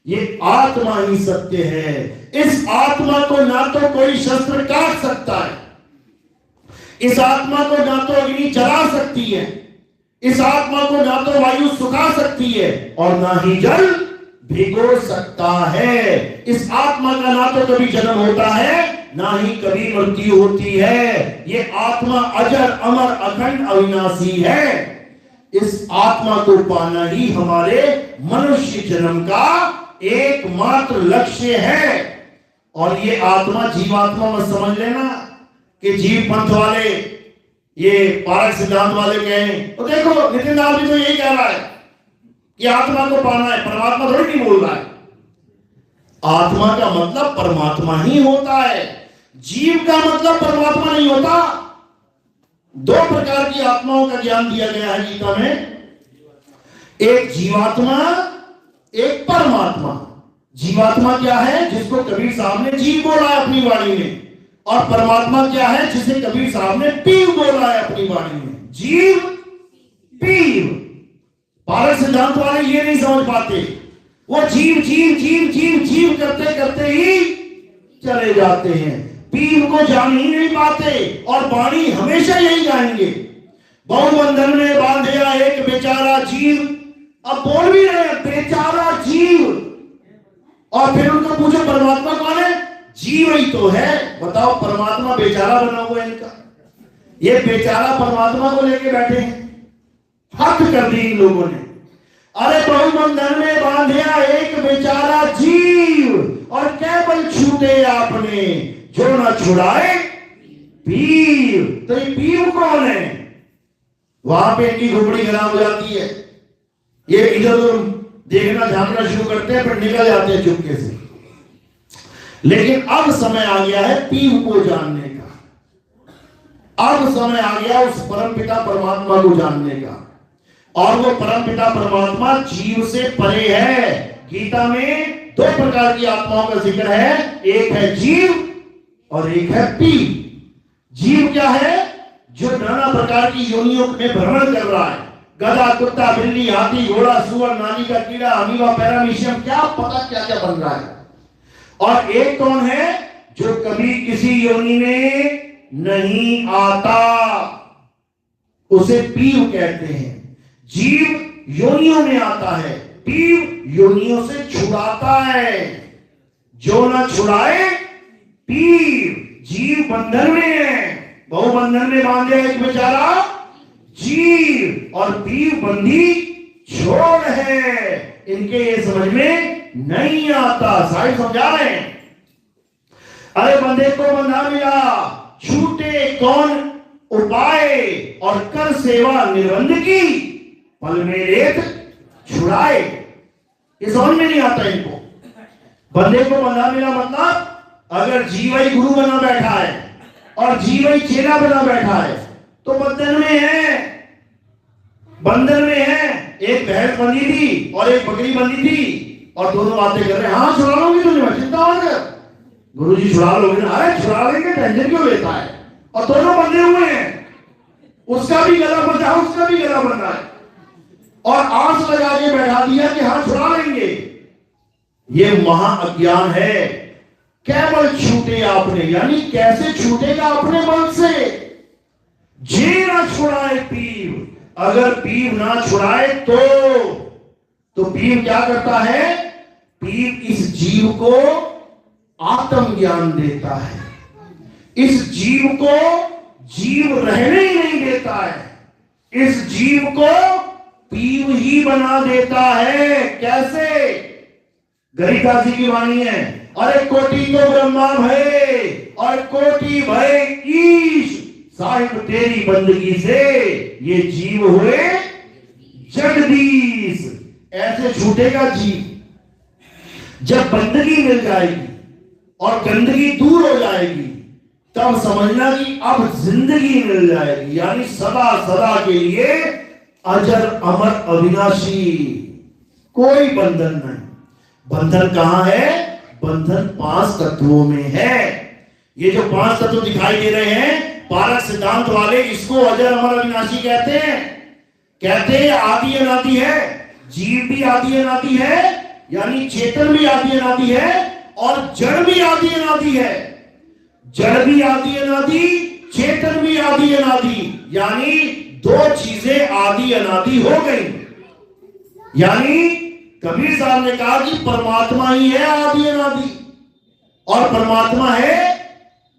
ये आत्मा ही सत्य है। इस आत्मा को ना तो कोई शस्त्र काट सकता है, इस आत्मा को ना तो अग्नि जला सकती है, इस आत्मा को ना तो वायु सुखा सकती है, और ना ही जल भिगो सकता है। इस आत्मा का ना तो कभी जन्म होता है, ना ही कभी मृत्यु होती है। ये आत्मा अजर अमर अखंड अविनाशी है। इस आत्मा को पाना ही हमारे मनुष्य जन्म का एकमात्र लक्ष्य है। और ये आत्मा जीवात्मा मत समझ लेना कि जीव पंथ वाले, ये पारक सिद्धांत वाले कहें। तो देखो नितिन दास भी तो यही कह रहा है कि आत्मा को पाना है, परमात्मा थोड़ी नहीं बोल रहा है। आत्मा का मतलब परमात्मा ही होता है, जीव का मतलब परमात्मा नहीं होता। दो प्रकार की आत्माओं का ज्ञान दिया गया है गीता में, एक जीवात्मा, एक परमात्मा। जीवात्मा क्या है? जिसको कबीर साहब ने जीव बोला है अपनी वाणी में। और परमात्मा क्या है? जिसे कबीर साहब ने पीव बोला है अपनी वाणी में। जीव पीव। पारक सिद्धांत वाले ये नहीं समझ पाते, वो जीव जीव जीव जीव जीव करते करते ही चले जाते हैं, पीव को जान ही नहीं पाते, और वाणी हमेशा यही गाएंगे, बहुबंधन में बांधया एक बेचारा जीव। अब बोल भी रहे बेचारा जीव, और फिर उनको पूछो परमात्मा कौन है? जीव ही तो है। बताओ, परमात्मा बेचारा बना हुआ है इनका। ये बेचारा परमात्मा को लेके बैठे हैं। हक कर दी इन लोगों ने। अरे बहुबंधन में बांधया एक बेचारा जीव, और केवल छूटे आपने जो न छुड़ाए पीव। तो ये पीव कौन है? वहां पे इनकी घुमड़ी खराब हो जाती है। ये इधर उधर देखना झांकना शुरू करते हैं, फिर निकल जाते हैं चुपके से। लेकिन अब समय आ गया है पीव को जानने का। अब समय आ गया उस परमपिता परमात्मा को जानने का। और वो परमपिता परमात्मा जीव से परे है। गीता में दो प्रकार की आत्माओं का जिक्र है, एक है जीव और एक है पीव। जीव क्या है? जो नाना प्रकार की योनियों में भ्रमण कर रहा है। गधा, कुत्ता, बिल्ली, हाथी, घोड़ा, सुअर, नाली का कीड़ा, अमीबा, पैरामीशियम, क्या पता क्या क्या बन रहा है। और एक कौन है जो कभी किसी योनि में नहीं आता, उसे पीव कहते हैं। जीव योनियों में आता है, पीव योनियों से छुड़ाता है। जो ना छुड़ाए पीव। जीव बंधन में है, बहु बंधन में बांधे एक बेचारा जीव, और पीव बंदी छोड़ है। इनके ये समझ में नहीं आता। साहिब समझा रहे हैं, अरे बंदे को बंधा मिला, छूटे कौन उपाय, और कर सेवा निर्बंध की, पल में रेत छुड़ाए। ये समझ में नहीं आता इनको। बंदे को बंधा मिला मतलब अगर जीवई गुरु बना बैठा है और जीवई चेला बना बैठा है तो बंधन में है, बंधन में है। एक भैंस बंधी थी और एक बकरी बंधी थी और दोनों बातें कर रहे हैं, हाँ छुड़ा लोगे तुझे, चिंता मत कर, गुरु जी छुड़ा लोगे ना। अरे छुड़ा लेंगे, टेंशन क्यों लेता है। और दोनों बंधे हुए हैं, उसका भी गला बंधा, उसका भी गला बंधा है, और आस लगा के बैठा दिया कि हाँ छुड़ा लेंगे। ये महा अज्ञान है। केवल छूटे आपने, यानी कैसे छूटेगा अपने बल से। जे ना छुड़ाए पीव, अगर पीव ना छुड़ाए तो पीव क्या करता है, पीव इस जीव को आत्म ज्ञान देता है, इस जीव को जीव रहने ही नहीं देता है, इस जीव को पीव ही बना देता है। कैसे? गरीदास जी की वाणी है, अरे कोटि तो ब्रह्मा भय और कोटि भय ईश, साहिब तेरी बंदगी से ये जीव हुए जगदीश। ऐसे छूटेगा जीव। जब बंदगी मिल जाएगी और गंदगी दूर हो जाएगी तब समझना कि अब जिंदगी मिल जाएगी, यानी सदा सदा के लिए अजर अमर अविनाशी, कोई बंधन नहीं। बंधन कहां है? बंधन 5 तत्वों में है। ये जो 5 तत्व दिखाई दे रहे हैं, पारक सिद्धांत वाले इसको अजर अमर अविनाशी कहते हैं। कहते हैं आदि अनादि है, जीव भी आदि अनादि है, यानी चेतन भी आदि अनादि है, और जड़ भी आदि अनादि है। जड़ भी आदि अनादि, चेतन भी आदि अनादि, यानी 2 चीजें आदि अनादि हो गई। यानी कबीर साहब ने कहा कि परमात्मा ही है आदि अनादि, और परमात्मा है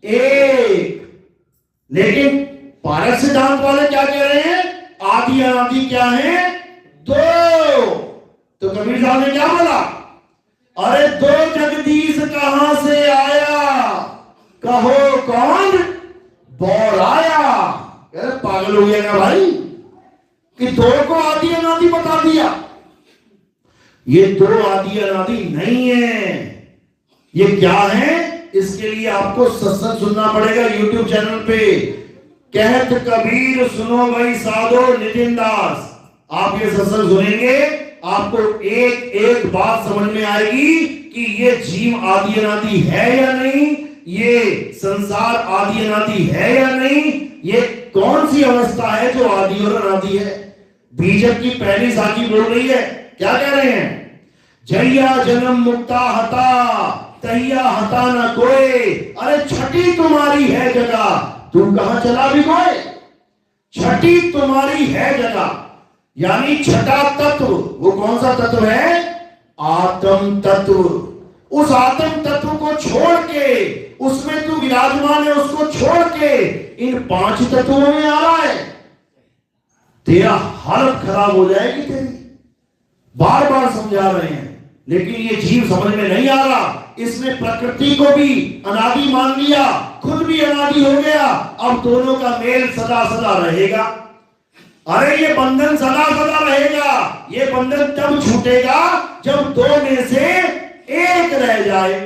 एक। लेकिन पारक सिद्धांत वाले क्या कह रहे हैं? आदि अनादि क्या है? 2। तो कबीर साहब ने क्या बोला? अरे 2 जगदीश कहां से आया, कहो कौन बोराया। अरे पागल हो गया क्या भाई कि 2 को आदि अनादि बता दिया? ये 2 आदि अनादि नहीं है। ये क्या है? इसके लिए आपको सत्संग सुनना पड़ेगा YouTube चैनल पे। कहत कबीर सुनो भाई साधो नितिन दास। आप ये सत्संग सुनेंगे, आपको एक एक बात समझ में आएगी कि ये जीव आदि अनादि है या नहीं, ये संसार आदि अनादि है या नहीं, ये कौन सी अवस्था है जो आदि और अनादि है। बीजक की पहली साखी बोल रही है, क्या कह रहे हैं? जैया जन्म मुक्ता हता तैया हता न कोई। अरे छठी तुम्हारी है जगह, तू कहां चला भी कोई। छठी तुम्हारी है जगह, यानी छठा तत्व, वो कौन सा तत्व है? आत्म तत्व। उस आत्म तत्व को छोड़ के, उसमें तू विराजमान है, उसको छोड़ के इन 5 तत्वों में आ रहा है, तेरा हालत खराब हो जाएगी तेरी। बार बार समझा रहे हैं, लेकिन ये जीव समझ में नहीं आ रहा। इसने प्रकृति को भी अनादि मान लिया, खुद भी अनादि हो गया। अब दोनों का मेल सदा सदा रहेगा। अरे ये बंधन सदा सदा रहेगा। ये बंधन तब छूटेगा जब 2 में से एक रह जाए,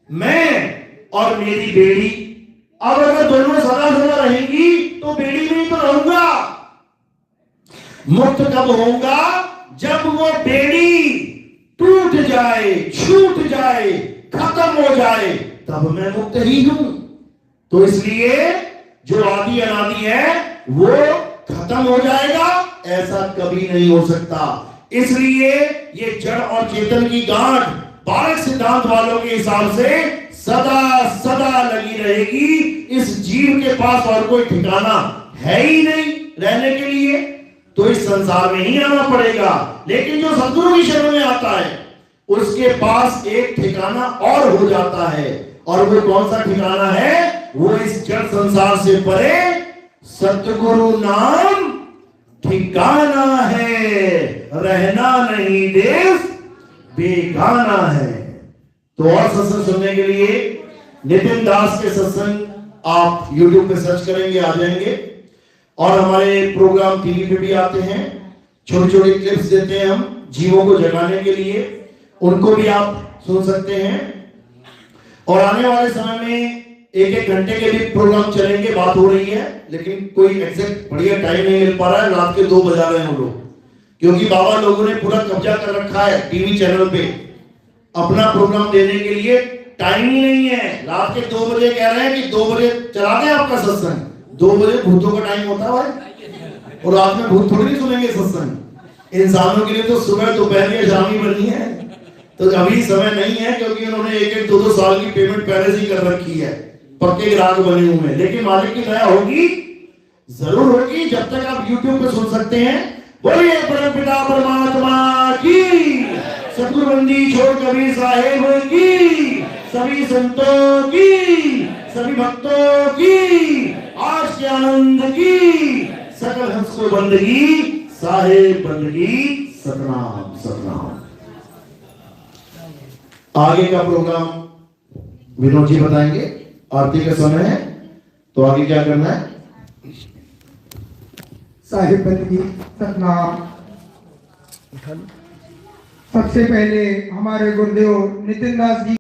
मैं और मेरी बेड़ी। अब अगर दोनों सदा सदा रहेंगी तो बेड़ी में ही तो रहूंगा। मुक्त कब होऊंगा? जब वो बेड़ी टूट जाए, छूट जाए, खत्म हो जाए, तब मैं मुक्त ही हूं। तो इसलिए जो आदि अनादि है वो खत्म हो जाएगा, ऐसा कभी नहीं हो सकता। इसलिए ये जड़ और चेतन की गांठ बालक सिद्धांत वालों के हिसाब से सदा सदा लगी रहेगी। इस जीव के पास और कोई ठिकाना है ही नहीं रहने के लिए, तो इस संसार में ही आना पड़ेगा। लेकिन जो सद्गुरु की शरण में आता है उसके पास एक ठिकाना और हो जाता है, और वो कौन सा ठिकाना है? वो इस जड़ संसार से परे सतगुरु नाम ठिकाना है, रहना नहीं देश बेगाना है। तो और सत्संग सुनने के लिए नितिन दास के सत्संग आप YouTube पे सर्च करेंगे, आ जाएंगे। और हमारे प्रोग्राम टीवी पे भी आते हैं, छोटे छोटे क्लिप्स देते हैं हम जीवों को जगाने के लिए, उनको भी आप सुन सकते हैं। और आने वाले समय में एक एक घंटे के भी प्रोग्राम चलेंगे, बात हो रही है, लेकिन कोई एग्जैक्ट बढ़िया टाइम नहीं मिल पा रहा है। रात के 2 बजा रहे हैं वो लोग, क्योंकि बाबा लोगों ने पूरा कब्जा कर रखा है टीवी चैनल पे। अपना प्रोग्राम देने के लिए टाइम ही नहीं है। रात के 2 बजे कह रहे हैं कि 2 बजे चला दें आपका सत्संग। 2 बजे भूतों का टाइम होता है भाई, और रात में भूत थोड़ी नहीं सुनेंगे सत्संग। इंसानों के लिए तो सुबह दोपहर या शाम ही बनी है, तो अभी समय नहीं है, क्योंकि उन्होंने 1-1, 2-2 साल की पेमेंट पहले से ही कर रखी है, पक्के ग्राहक बने हुए हैं। लेकिन मालिक की दया होगी, जरूर होगी। जब तक आप YouTube पे सुन सकते हैं, बोलिए परमपिता परमात्मा की, सतगुरु बंदी छोड़ कबीर साहेब की, सभी संतों की, सभी भक्तों की, आज के आनंद की, सकल हंस को बंदगी, साहेब बंदगी, सतनाम सतनाम। आगे का प्रोग्राम विनोद जी बताएंगे। आरती का समय है, तो आगे क्या करना है? साहिब बंदगी सतनाम। सबसे पहले हमारे गुरुदेव नितिन दास जी